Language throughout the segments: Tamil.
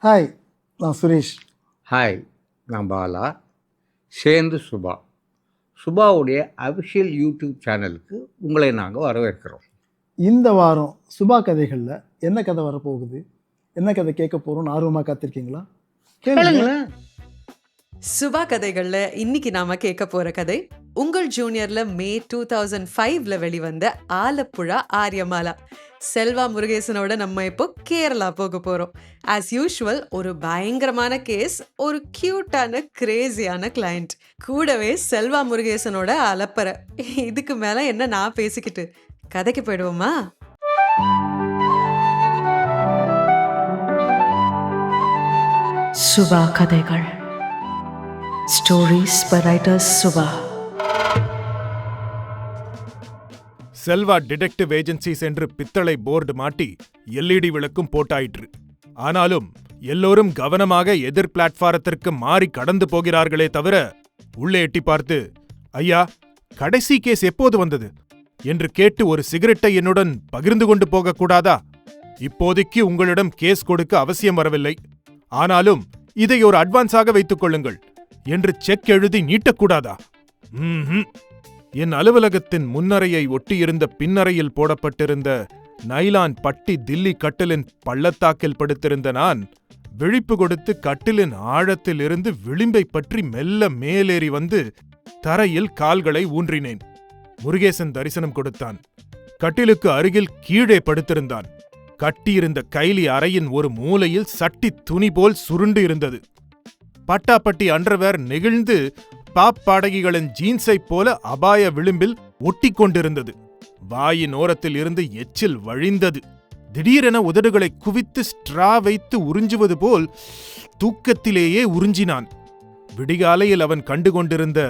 ஹாய், நான் சுரேஷ். ஹாய், நான் பாலா. சேர்ந்து சுபாவுடைய அஃபிஷியல் யூடியூப் சேனலுக்கு உங்களை நாங்கள் வரவேற்கிறோம். இந்த வாரம் சுபா கதைகளில் என்ன கதை வரப்போகுது, என்ன கதை கேட்க போகிறோம்னு ஆர்வமாக காத்திருக்கீங்களா? கேளுங்களேன். சுபா கதைகள்ல இன்னைக்கு நாம கேட்க போற கதை உங்கள் ஜூனியர்ல மே 2005 வெளிவந்த ஆலப்புழா ஆரியமாலா. செல்வா முருகேசனோட நம்ம இப்போ கேரளா போக போறோம். ஆஸ் யூஷுவல் ஒரு பயங்கரமான கேஸ், ஒரு கியூட்டான கிரேசியான கிளையண்ட், கூடவே செல்வா முருகேசனோட அலப்பறை. இதுக்கு மேல என்ன நான் பேசிக்கிட்டு, கதைக்கு போயிடுவோமா? சுபா கதைகள். Stories by writers Subha. Selva detective agencies என்று பித்தளை போர்டு மாட்டி எல்இடி விளக்கும் போட்டாயிற்று. ஆனாலும் எல்லோரும் கவனமாக எதிர் பிளாட்பாரத்திற்கு மாறி கடந்து போகிறார்களே தவிர, உள்ளே எட்டி பார்த்து, ஐயா, கடைசி கேஸ் எப்போது வந்தது என்று கேட்டு ஒரு சிகரெட்டை என்னுடன் பகிர்ந்து கொண்டு போகக்கூடாதா? இப்போதைக்கு உங்களிடம் கேஸ் கொடுக்க அவசியம் வரவில்லை. ஆனாலும் இதை ஒரு அட்வான்ஸாக வைத்துக் கொள்ளுங்கள் என்று செக் எழுதி நீட்டக்கூடாதா? என் அலுவலகத்தின் முன்னறையை ஒட்டியிருந்த பின்னறையில் போடப்பட்டிருந்த நைலான் பட்டி தில்லி கட்டிலின் பள்ளத்தாக்கில் படுத்திருந்த நான் விழிப்பு கொடுத்து கட்டிலின் ஆழத்தில் இருந்து விளிம்பை பற்றி மெல்ல மேலேறி வந்து தரையில் கால்களை ஊன்றினேன். முருகேசன் தரிசனம் கொடுத்தான். கட்டிலுக்கு அருகில் கீழே படுத்திருந்தான். கட்டியிருந்த கைலி அறையின் ஒரு மூலையில் சட்டி துணி போல் சுருண்டு இருந்தது. பட்டாப்பட்டி அண்டர்வேர் நெகிழ்ந்து பாப்பாடகிகளின் ஜீன்ஸைப் போல அபாய விளிம்பில் ஒட்டி கொண்டிருந்தது. வாயின் ஓரத்தில் இருந்து எச்சில் வழிந்தது. திடீரென உதடுகளை குவித்து ஸ்ட்ரா வைத்து உறிஞ்சுவது போல் தூக்கத்திலேயே உறிஞ்சினான். விடிகாலையில் அவன் கண்டுகொண்டிருந்த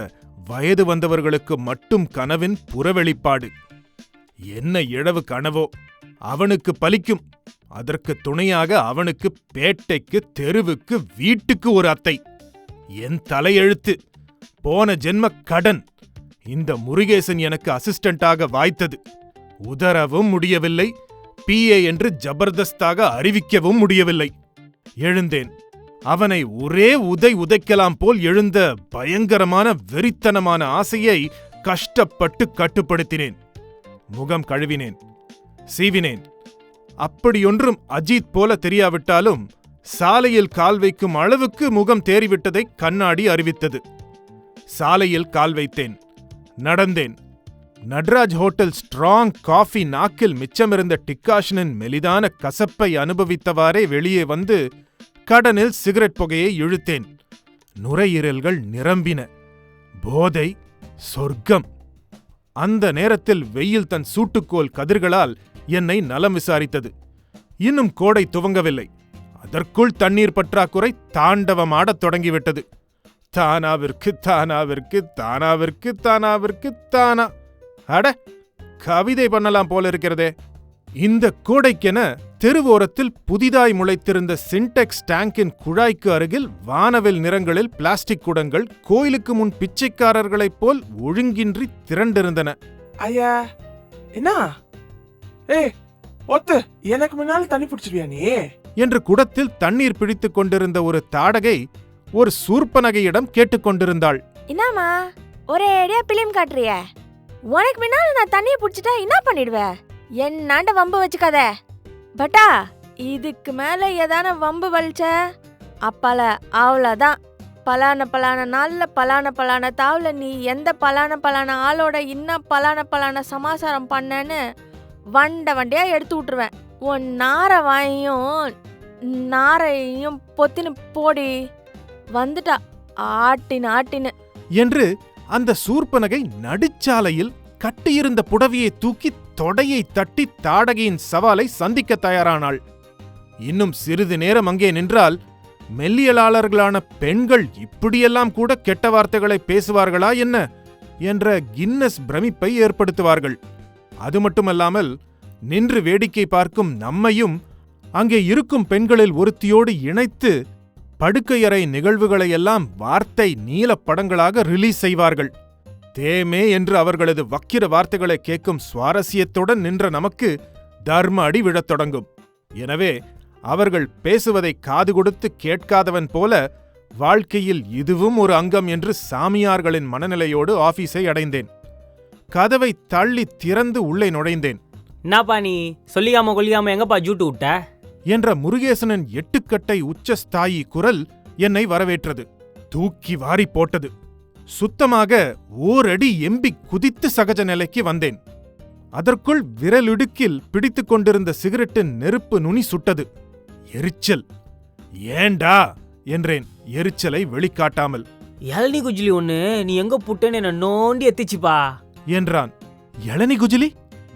வயது வந்தவர்களுக்கு மட்டும் கனவின் புறவெளிப்பாடு. என்ன இழவு கனவோ அவனுக்கு பலிக்கும். அதற்கு துணையாக அவனுக்கு பேட்டைக்கு, தெருவுக்கு, வீட்டுக்கு ஒரு அத்தை. என் தலையெழுத்து, போன ஜென்ம கடன். இந்த முருகேசன் எனக்கு அசிஸ்டண்டாக வாய்த்தது. உதறவும் முடியவில்லை, பிஏ என்று ஜபர்தஸ்தாக அறிவிக்கவும் முடியவில்லை. எழுந்தேன். அவனை ஒரே உதைக்கலாம் போல் எழுந்த பயங்கரமான வெறித்தனமான ஆசையை கஷ்டப்பட்டு கட்டுப்படுத்தினேன். முகம் கழுவினேன், சீவினேன். அப்படியொன்றும் அஜித் போல தெரியாவிட்டாலும் சாலையில் கால் வைக்கும் அளவுக்கு முகம் தேறிவிட்டதை கண்ணாடி அறிவித்தது. சாலையில் கால் வைத்தேன். நடந்தேன். நட்ராஜ் ஹோட்டல் ஸ்ட்ராங் காஃபி நாக்கில் மிச்சமிருந்த டிக்காஷனின் மெலிதான கசப்பை அனுபவித்தவாறே வெளியே வந்து கடனில் சிகரெட் புகையை இழுத்தேன். நுரையீரல்கள் நிரம்பின. போதை, சொர்க்கம். அந்த நேரத்தில் வெயில் தன் சூட்டுக்கோல் கதிர்களால் என்னை நலம் விசாரித்தது. இன்னும் கோடை துவங்கவில்லை. அதற்குள் தண்ணீர் பற்றாக்குறை தாண்டவமாடத் தொடங்கிவிட்டது. தானாவிற்கு தானாவிற்கு தானாவிற்கு தானாவிற்கு தானா. அட, கவிதை பண்ணலாம் போல இருக்கிறதே. இந்த கோடைக்கென தெருவோரத்தில் புதிதாய் முளைத்திருந்த சின்டெக்ஸ் டேங்கின் குழாய்க்கு அருகில் வானவில் நிறங்களில் பிளாஸ்டிக் குடங்கள் கோயிலுக்கு முன் பிச்சைக்காரர்களைப் போல் ஒழுங்கின்றி திரண்டிருந்தன. ஐயா, என்ன ஒத்து எனக்கு முன்னால தண்ணி பிடிச்சிருவியா நீ என்று குடத்தில் தண்ணீர் பிடித்துக் கொண்டிருந்த ஒரு தாடகை ஒரு சூர்பனகையிடம் கேட்டுக்கொண்டிருந்தாள். என்னம்மா ஒரே ஏடியா பிலிம் காட்டுறிய? உனக்கு முன்னால நான் தண்ணியை பிடிச்சிட்டா என்ன பண்ணிடுவேன்? என்னாண்ட வம்பு வச்சுக்காத பட்டா. இதுக்கு மேல ஏதான வம்பு வலிச்ச அப்பால அவ்வளவுதான். பலான நாள்ல பலான தாவுல நீ எந்த பலான ஆளோட இன்னும் பலான சமாசாரம் பண்ணன்னு வண்டையா எடுத்து விட்டுருவேன். உன் நாரையும் பொத்தின்னு போடி வந்துட்டா ஆட்டின்னு என்று அந்த சூர்பனகை நடுச்சாலையில் கட்டியிருந்த புடவையை தூக்கி தொடையை தட்டி தாடகையின் சவாலை சந்திக்க தயாரானாள். இன்னும் சிறிது நேரம் அங்கே நின்றால் மெல்லியலாளர்களான பெண்கள் இப்படியெல்லாம் கூட கெட்ட வார்த்தைகளை பேசுவார்களா என்ன என்ற கின்னஸ் பிரமிப்பை ஏற்படுத்துவார்கள். அது மட்டுமல்லாமல் நின்று வேடிக்கை பார்க்கும் நம்மையும் அங்கே இருக்கும் பெண்களில் ஒருத்தியோடு இணைத்து படுக்கையறை நிகழ்வுகளையெல்லாம் வார்த்தை நீலப்படங்களாக ரிலீஸ் செய்வார்கள். தேமே என்று அவர்களது வக்கிர வார்த்தைகளை கேட்கும் சுவாரஸ்யத்துடன் நின்ற நமக்கு தர்ம அடி விழத் தொடங்கும். எனவே அவர்கள் பேசுவதை காது கொடுத்து கேட்காதவன் போல வாழ்க்கையில் இதுவும் ஒரு அங்கம் என்று சாமியார்களின் மனநிலையோடு ஆபீஸை அடைந்தேன். கதவை தள்ளி திறந்து உள்ளே நுழைந்தேன். என்னப்பா நீ சொல்லிக்காம கொல்லிக்காம எங்கப்பா ஜூட்டு விட்ட என்ற முருகேசனின் எட்டுக்கட்டை உச்சஸ்தாயி குரல் என்னை வரவேற்றது. தூக்கி வாரி போட்டது. சுத்தமாக ஓரடி எம்பி குதித்து சகஜ நிலைக்கு வந்தேன். அதற்குள் விரலிடுக்கில் பிடித்துக் கொண்டிருந்த சிகரெட்டின் நெருப்பு நுனி சுட்டது. எரிச்சல். ஏண்டா என்றேன் எரிச்சலை வெளிக்காட்டாமல். இளநீ குஜிலி ஒண்ணு நீ எங்க புட்டேன்னு என்ன நோண்டி எத்திச்சுப்பா என்றான். இளநி குஜிலி?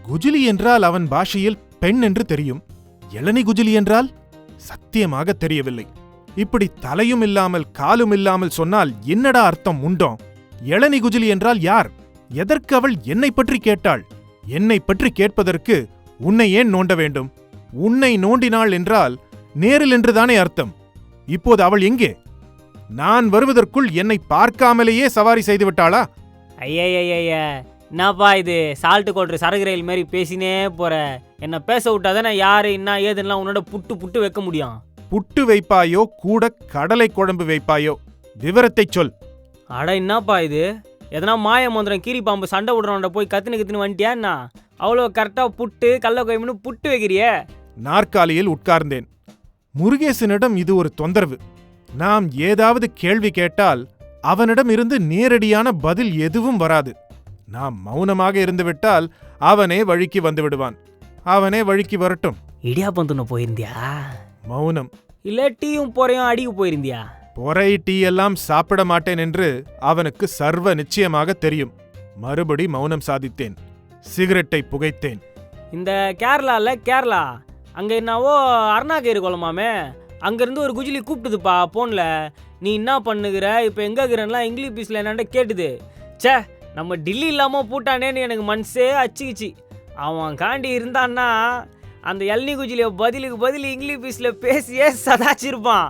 குஜிலி என்றால் அவன் பாஷையில் பெண் என்று தெரியும். இளநி குஜிலி என்றால் சத்தியமாக தெரியவில்லை. இப்படி தலையும் இல்லாமல் காலும் இல்லாமல் சொன்னால் என்னடா அர்த்தம் உண்டோ? இளநி குஜிலி என்றால் யார்? எதற்கு அவள் என்னை பற்றி கேட்டாள்? என்னை பற்றி கேட்பதற்கு உன்னை ஏன் நோண்ட வேண்டும்? உன்னை நோண்டினாள் என்றால் நேரில் என்றுதானே அர்த்தம். இப்போது அவள் எங்கே? நான் வருவதற்குள் என்னை பார்க்காமலேயே சவாரி செய்துவிட்டாளா? ஐய என்னப்பா இது சால்ட்டு கோட்ரு சரகு ரயில் மாதிரி பேசினே போற. என்ன பேச விட்டாதானே யாரு என்ன ஏதுன்னா உன்னோட புட்டு புட்டு வைக்க முடியும். புட்டு வைப்பாயோ கூட கடலை குழம்பு வைப்பாயோ? விவரத்தை சொல். அட என்னப்பா இது? எதனா மாய மந்திரம் கீரி பாம்பு சண்டை விடுறவன்ட போய் கத்துன்னு வந்துட்டியா என்ன? அவ்வளோ கரெக்டாக புட்டு கல்ல கோயம்னு புட்டு வைக்கிறியே. நாற்காலியில் உட்கார்ந்தேன். முருகேசனிடம் இது ஒரு தொந்தரவு. நாம் ஏதாவது கேள்வி கேட்டால் அவனிடம் இருந்து நேரடியான பதில் எதுவும் வராது. நாம் மௌனமாக இருந்துவிட்டால் அவனே வழிக்கு வந்து விடுவான். அவனே வழிக்கு வரட்டும். இடியாப்பம் துண்ண போயிருந்தியா? மௌனம். இல்ல டீயும் போறையும் அடிக்கு போயிருந்தியா? பொறை டீ எல்லாம் சாப்பிட மாட்டேன் என்று அவனுக்கு சர்வ நிச்சயமாக தெரியும். மறுபடி மௌனம் சாதித்தேன். சிகரெட்டை புகைத்தேன். இந்த கேரளா அங்க என்னவோ அருணாகயிறு குளமாமே, அங்கிருந்து ஒரு குஜிலி கூப்பிட்டுதுப்பா போன்ல. நீ என்ன பண்ணுகிற இப்போ எங்க இருக்கிறலாம் இங்கிலீஷ் பீஸ்ல என்னண்ட கேட்டுது. சே நம்ம டில்லி இல்லாம பூட்டானேன்னு எனக்கு மனசே அச்சுக்கிச்சு. அவன் காண்டி இருந்தான்னா அந்த இளநீ குஜிலிய பதிலுக்கு பதில் இங்கிலீஷ் பீஸ்ல பேசியே சதாச்சிருப்பான்.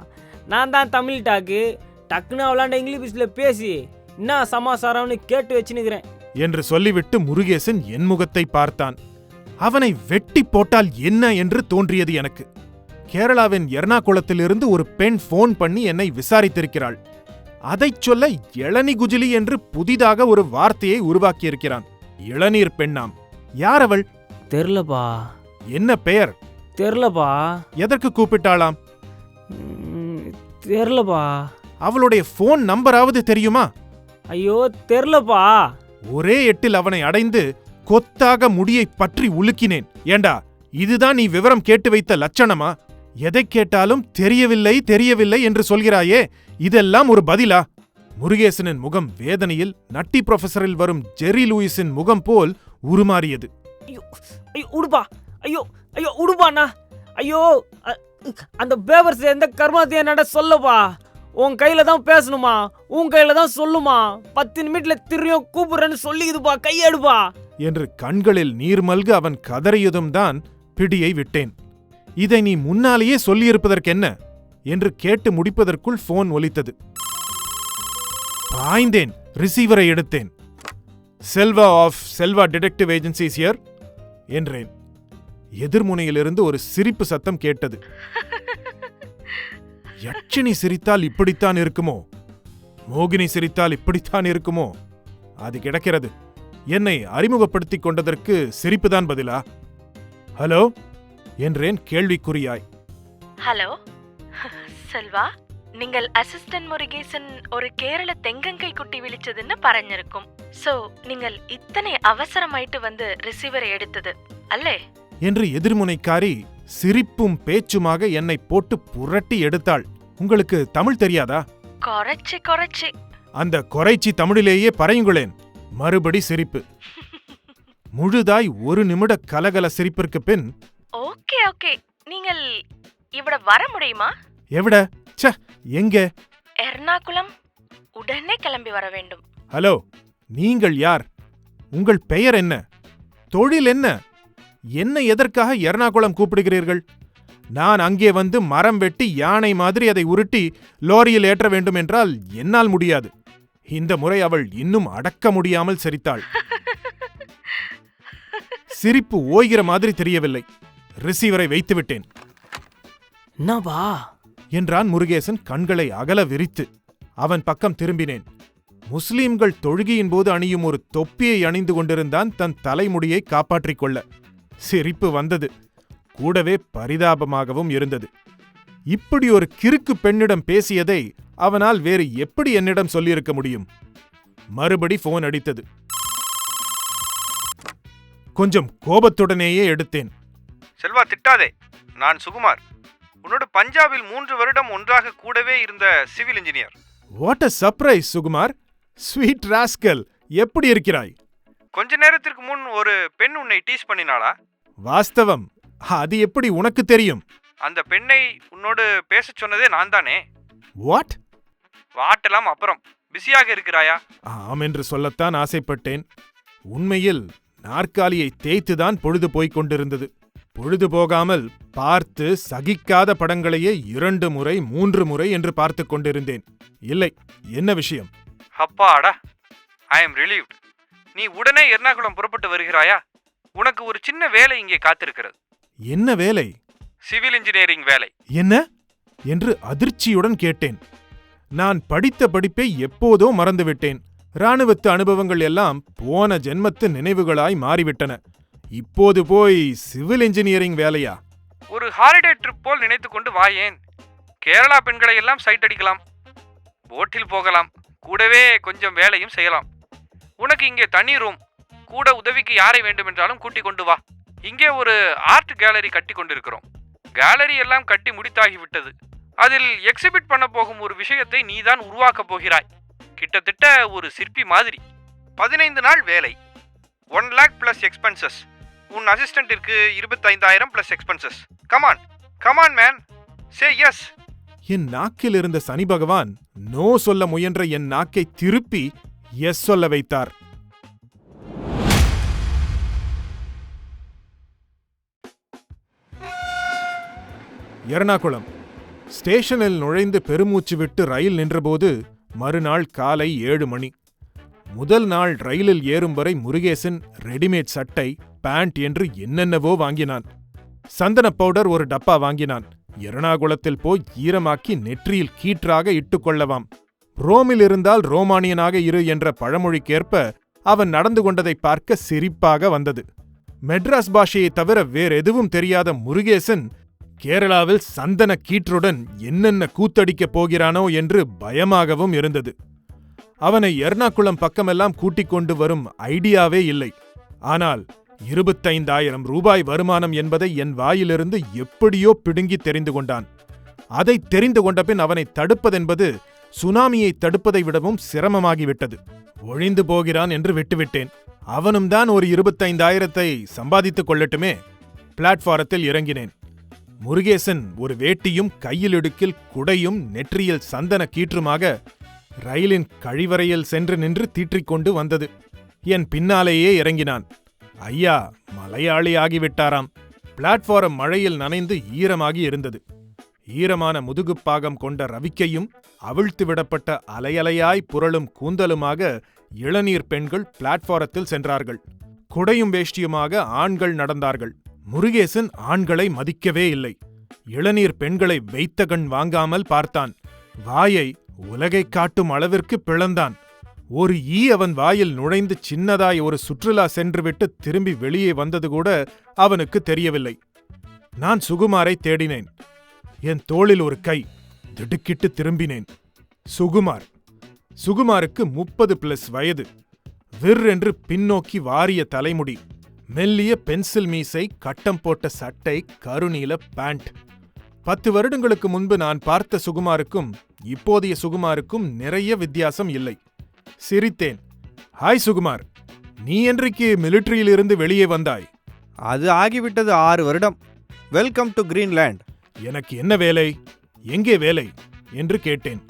நான் தான் தமிழ் டக்குன்னு அவளாண்ட இங்கிலீஷ் பீஸ்ல பேசி என்ன சமாசாரம்னு கேட்டு வச்சுனுக்கிறேன் என்று சொல்லிவிட்டு முருகேசன் என் முகத்தை பார்த்தான். அவனை வெட்டி போட்டால் என்ன என்று தோன்றியது எனக்கு. கேரளாவின் எர்ணாகுளத்திலிருந்து ஒரு பெண் போன் பண்ணி என்னை விசாரித்திருக்கிறாள். அதைச் சொல்ல இளநீ குஜிலி என்று புதிதாக ஒரு வார்த்தையை உருவாக்கியிருக்கிறான். இளநீர் பெண்ணாம். யார் அவள்? தெரிலப்பா. என்ன பெயர்? தெரிலப்பா. எதற்கு கூப்பிட்டாளாம்? தெரிலப்பா. அவளுடைய போன் நம்பராவது தெரியுமா? ஐயோ தெரிலப்பா. ஒரே எட்டில் அவனை அடைந்து கொத்தாக முடியை பற்றி உலுக்கினேன். ஏண்டா இதுதான் நீ விவரம் கேட்டு வைத்த லட்சணமா? எதை கேட்டாலும் தெரியவில்லை என்று சொல்கிறாயே, இதெல்லாம் ஒரு பதிலா? முருகேசனின் முகம் வேதனையில் நட்டி புரொஃபசரில் வரும் ஜெர்ரி லூயிஸின் முகம் போல் உருமாறியது. ஐயோ ஐயோ உடுப்பா. ஐயோ ஐயோ உடுப்பாண்ணா. ஐயோ அந்த பேப்பர்ஸ் எந்த கர்மாத்தையும் என்னடா சொல்லப்பா. உன் கையில தான் பேசணுமா, உன் கையில தான் சொல்லுமா. 10 நிமிட்ல திரும்பியும் கூப்பிடுறேன்னு சொல்லிக்குதுப்பா, கையெடுப்பா என்று கண்களில் நீர் மல்க அவன் கதறியதும் தான் பிடியை விட்டேன். இதை நீ முன்னாலேயே சொல்லியிருப்பதற்கென்ன என்று கேட்டு முடிப்பதற்குள் போன் ஒலித்தது. பாய்ந்தேன். ரிசீவரை எடுத்தேன். செல்வா டிடெக்டிவ் ஏஜென்சிஸ் ஹியர் என்றேன். எதிர்முனையிலிருந்து ஒரு சிரிப்பு சத்தம் கேட்டது. யட்சினி சிரித்தால் இப்படித்தான் இருக்குமோ? மோகினி சிரித்தால் இப்படித்தான் இருக்குமோ? அது கிடக்கிறது. என்னை அறிமுகப்படுத்திக் கொண்டதற்கு சிரிப்புதான் பதிலா? ஹலோ என்றேன் கேள்விக்குறியாய். ஹலோ செல்வா, நீங்கள் அசிஸ்டன்ட் முருகேசன் ஒரு கேரள தெங்கங்கை குட்டி விழிச்சதுன்னு பறஞ்சிருக்கும். சோ நீங்கள் இத்தனை அவசரமாயிட்டு வந்து ரிசீவரை எடுத்தது அல்லே என்று எதிர்முனைக்காரி சிரிப்பும் பேச்சுமாக என்னை போட்டு புரட்டி எடுத்தாள். உங்களுக்கு தமிழ் தெரியாதா? குறைச்சி அந்த குறைச்சி தமிழிலேயே பறையுங்களேன். மறுபடி சிரிப்பு. முழுதாய் 1 நிமிட கலகல சிரிப்பிற்கு பின், ஓகே நீங்கள் இவட வர முடியுமா? எவிட? ச எங்க? எர்ணாகுளம். உடனே கிளம்பி வர வேண்டும். ஹலோ, நீங்கள் யார்? உங்கள் பெயர் என்ன? தொழில் என்ன? என்ன எதற்காக எர்ணாகுளம் கூப்பிடுகிறீர்கள்? நான் அங்கே வந்து மரம் வெட்டி யானை மாதிரி அதை உருட்டி லோரியில் ஏற்ற வேண்டும் என்றால் என்னால் முடியாது. இந்த முறை அவள் இன்னும் அடக்க முடியாமல் சிரித்தாள். சிரிப்பு ஓய்கிற மாதிரி தெரியவில்லை. ரிசீவரை வைத்துவிட்டேன். என்னப்பா? என்றான் முருகேசன் கண்களை அகல விரித்து. அவன் பக்கம் திரும்பினேன். முஸ்லிம்கள் தொழுகையின் போது அணியும் ஒரு தொப்பியை அணிந்து கொண்டிருந்தான் தன் தலைமுடியை காப்பாற்றிக் கொள்ள. சிரிப்பு வந்தது, கூடவே பரிதாபமாகவும் இருந்தது. இப்படி ஒரு கிறுக்கு பெண்ணிடம் பேசியதை அவனால் வேறு எப்படி என்னிடம் சொல்லியிருக்க முடியும்? மறுபடி போன் அடித்தது. கொஞ்சம் கோபத்துடனேயே எடுத்தேன். செல்வா, திட்டாதே. நான் சுகுமார், உன்னோட பஞ்சாபில் 3 வருடம் ஒன்றாக கூடவே இருந்த civil engineer. What a surprise Sukumar. Sweet rascal, எப்படி இருக்கிறாய்? கொஞ்ச நேரத்திற்கு முன் ஒரு பெண் உன்னை டீஸ் பண்ணினாளா? வாஸ்தவம். அது எப்படி உனக்கு தெரியும்? அந்த பெண்ணை உன்னோடு பேசச் சொன்னதே நான் தானே. வாட்? வாட்டெல்லாம் அப்புறம். பிஸியாக இருக்கிறாயா? ஆம் என்று சொல்லத்தான் ஆசைப்பட்டேன். உண்மையில் நாற்காலியை தேய்த்துதான் பொழுது போய்க் கொண்டிருந்தது. பொழுது போகாமல் பார்த்து சகிக்காத படங்களையே 2 முறை 3 முறை என்று பார்த்து கொண்டிருந்தேன். இல்லை, என்ன விஷயம்? அப்பாடா, ஐ எம் ரிலீவ்ட். நீ உடனே எர்ணாகுளம் புறப்பட்டு வருகிறாயா? உனக்கு ஒரு சின்ன வேலை இங்கே காத்திருக்கிறது. என்ன வேலை? சிவில் இன்ஜினியரிங் வேலை. என்ன என்று அதிர்ச்சியுடன் கேட்டேன். நான் படித்த படிப்பை எப்போதோ மறந்துவிட்டேன். இராணுவத்து அனுபவங்கள் எல்லாம் போன ஜென்மத்து நினைவுகளாய் மாறிவிட்டன. இப்போது போய் சிவில் இன்ஜினியரிங் வேலையா? ஒரு ஹாலிடே ட்ரிப் போல் நினைத்து கொண்டு வாயேன். கேரளா பெண்களை எல்லாம் சைட் அடிக்கலாம், போட்டில் போகலாம், கூடவே கொஞ்சம் வேலையும் செய்யலாம். உனக்கு இங்கே தனி ரூம், கூட உதவிக்கு யாரை வேண்டுமென்றாலும் கூட்டிக் கொண்டு வா. இங்கே ஒரு ஆர்ட் கேலரி கட்டி கொண்டிருக்கிறோம். கேலரி எல்லாம் கட்டி முடித்தாகிவிட்டது. அதில் எக்ஸிபிட் பண்ண போகும் ஒரு விஷயத்தை நீதான் உருவாக்கப் போகிறாய். கிட்டத்தட்ட ஒரு சிற்பி மாதிரி. 15 நாள் வேலை, 1 lakh plus எக்ஸ்பென்சஸ். உன் அசிஸ்டன்ட்டிற்கு 25,000 plus expenses. Come on come on man, say yes. என் நாக்கில் இருந்த சனி பகவான் நோ சொல்ல முயன்ற என் நாக்கை திருப்பி எஸ் சொல்ல வைத்தார். எர்ணாகுளம் ஸ்டேஷனில் நுழைந்து பெருமூச்சு விட்டு ரயில் நின்றபோது மறுநாள் காலை 7 மணி. முதல் நாள் ரயிலில் ஏறும் வரை முருகேசன் ரெடிமேட் சட்டை, பேண்ட் என்று என்னென்னவோ வாங்கினான். சந்தன பவுடர் ஒரு டப்பா வாங்கினான். எர்ணாகுளத்தில் போய் ஈரமாக்கி நெற்றியில் கீற்றாக இட்டுக்கொள்ளவாம். ரோமில் இருந்தால் ரோமானியனாக இரு என்ற பழமொழிக்கேற்ப அவன் நடந்து கொண்டதை பார்க்க சிரிப்பாக வந்தது. மெட்ராஸ் பாஷையை தவிர வேறெதுவும் தெரியாத முருகேசன் கேரளாவில் சந்தன கீற்றுடன் என்னென்ன கூத்தடிக்கப் போகிறானோ என்று பயமாகவும் இருந்தது. அவனை எர்ணாகுளம் பக்கமெல்லாம் கூட்டிக் கொண்டு வரும் ஐடியாவே இல்லை. ஆனால் 25,000 ரூபாய் வருமானம் என்பதை என் வாயிலிருந்து எப்படியோ பிடுங்கி தெரிந்து கொண்டான். அதை தெரிந்து கொண்டபின் அவனை தடுப்பதென்பது சுனாமியை தடுப்பதை விடவும் சிரமமாகிவிட்டது. ஒழிந்து போகிறான் என்று விட்டுவிட்டேன். அவனும் தான் ஒரு 25,000 சம்பாதித்துக் கொள்ளட்டுமே. பிளாட்பாரத்தில் இறங்கினேன். முருகேசன் ஒரு வேட்டியும் கையிலிடுக்கில் குடையும் நெற்றியில் சந்தன கீற்றுமாக ரயிலின் கழிவறையில் சென்று நின்று தீற்றிக்கொண்டு வந்தது. என் பின்னாலேயே இறங்கினான். ஐயா மலையாளி ஆகிவிட்டாராம். பிளாட்பாரம் மழையில் நனைந்து ஈரமாகி இருந்தது. ஈரமான முதுகுப்பாகம் கொண்ட ரவிக்கையும் அவிழ்த்து விடப்பட்ட அலையலையாய் புரளும் கூந்தலுமாக இளநீர் பெண்கள் பிளாட்பாரத்தில் சென்றார்கள். குடையும் வேஷ்டியுமாக ஆண்கள் நடந்தார்கள். முருகேசன் ஆண்களை மதிக்கவே இல்லை. இளநீர் பெண்களை வைத்த கண் வாங்காமல் பார்த்தான். வாயை உலகைக் காட்டும் அளவிற்கு பிளந்தான். ஒரு ஈ அவன் வாயில் நுழைந்து சின்னதாய் ஒரு சுற்றுலா சென்றுவிட்டு திரும்பி வெளியே வந்தது கூட அவனுக்கு தெரியவில்லை. நான் சுகுமாரை தேடினேன். என் தோளில் ஒரு கை. திடுக்கிட்டு திரும்பினேன். சுகுமார். சுகுமாருக்கு 30+ வயது. விர் என்று பின்னோக்கி வாரிய தலைமுடி, மெல்லிய பென்சில் மீசை, கட்டம் போட்ட சட்டை, கருநீல பேண்ட். 10 வருடங்களுக்கு முன்பு நான் பார்த்த சுகுமாருக்கும் இப்போதைய சுகுமாருக்கும் நிறைய வித்தியாசம் இல்லை. சிரித்தேன். ஹாய் சுகுமார், நீ என்றைக்கு மிலிட்டரியிலிருந்து வெளியே வந்தாய்? அது ஆகிவிட்டது 6 வருடம். Welcome to Greenland. எனக்கு என்ன வேலை, எங்கே வேலை என்று கேட்டேன்.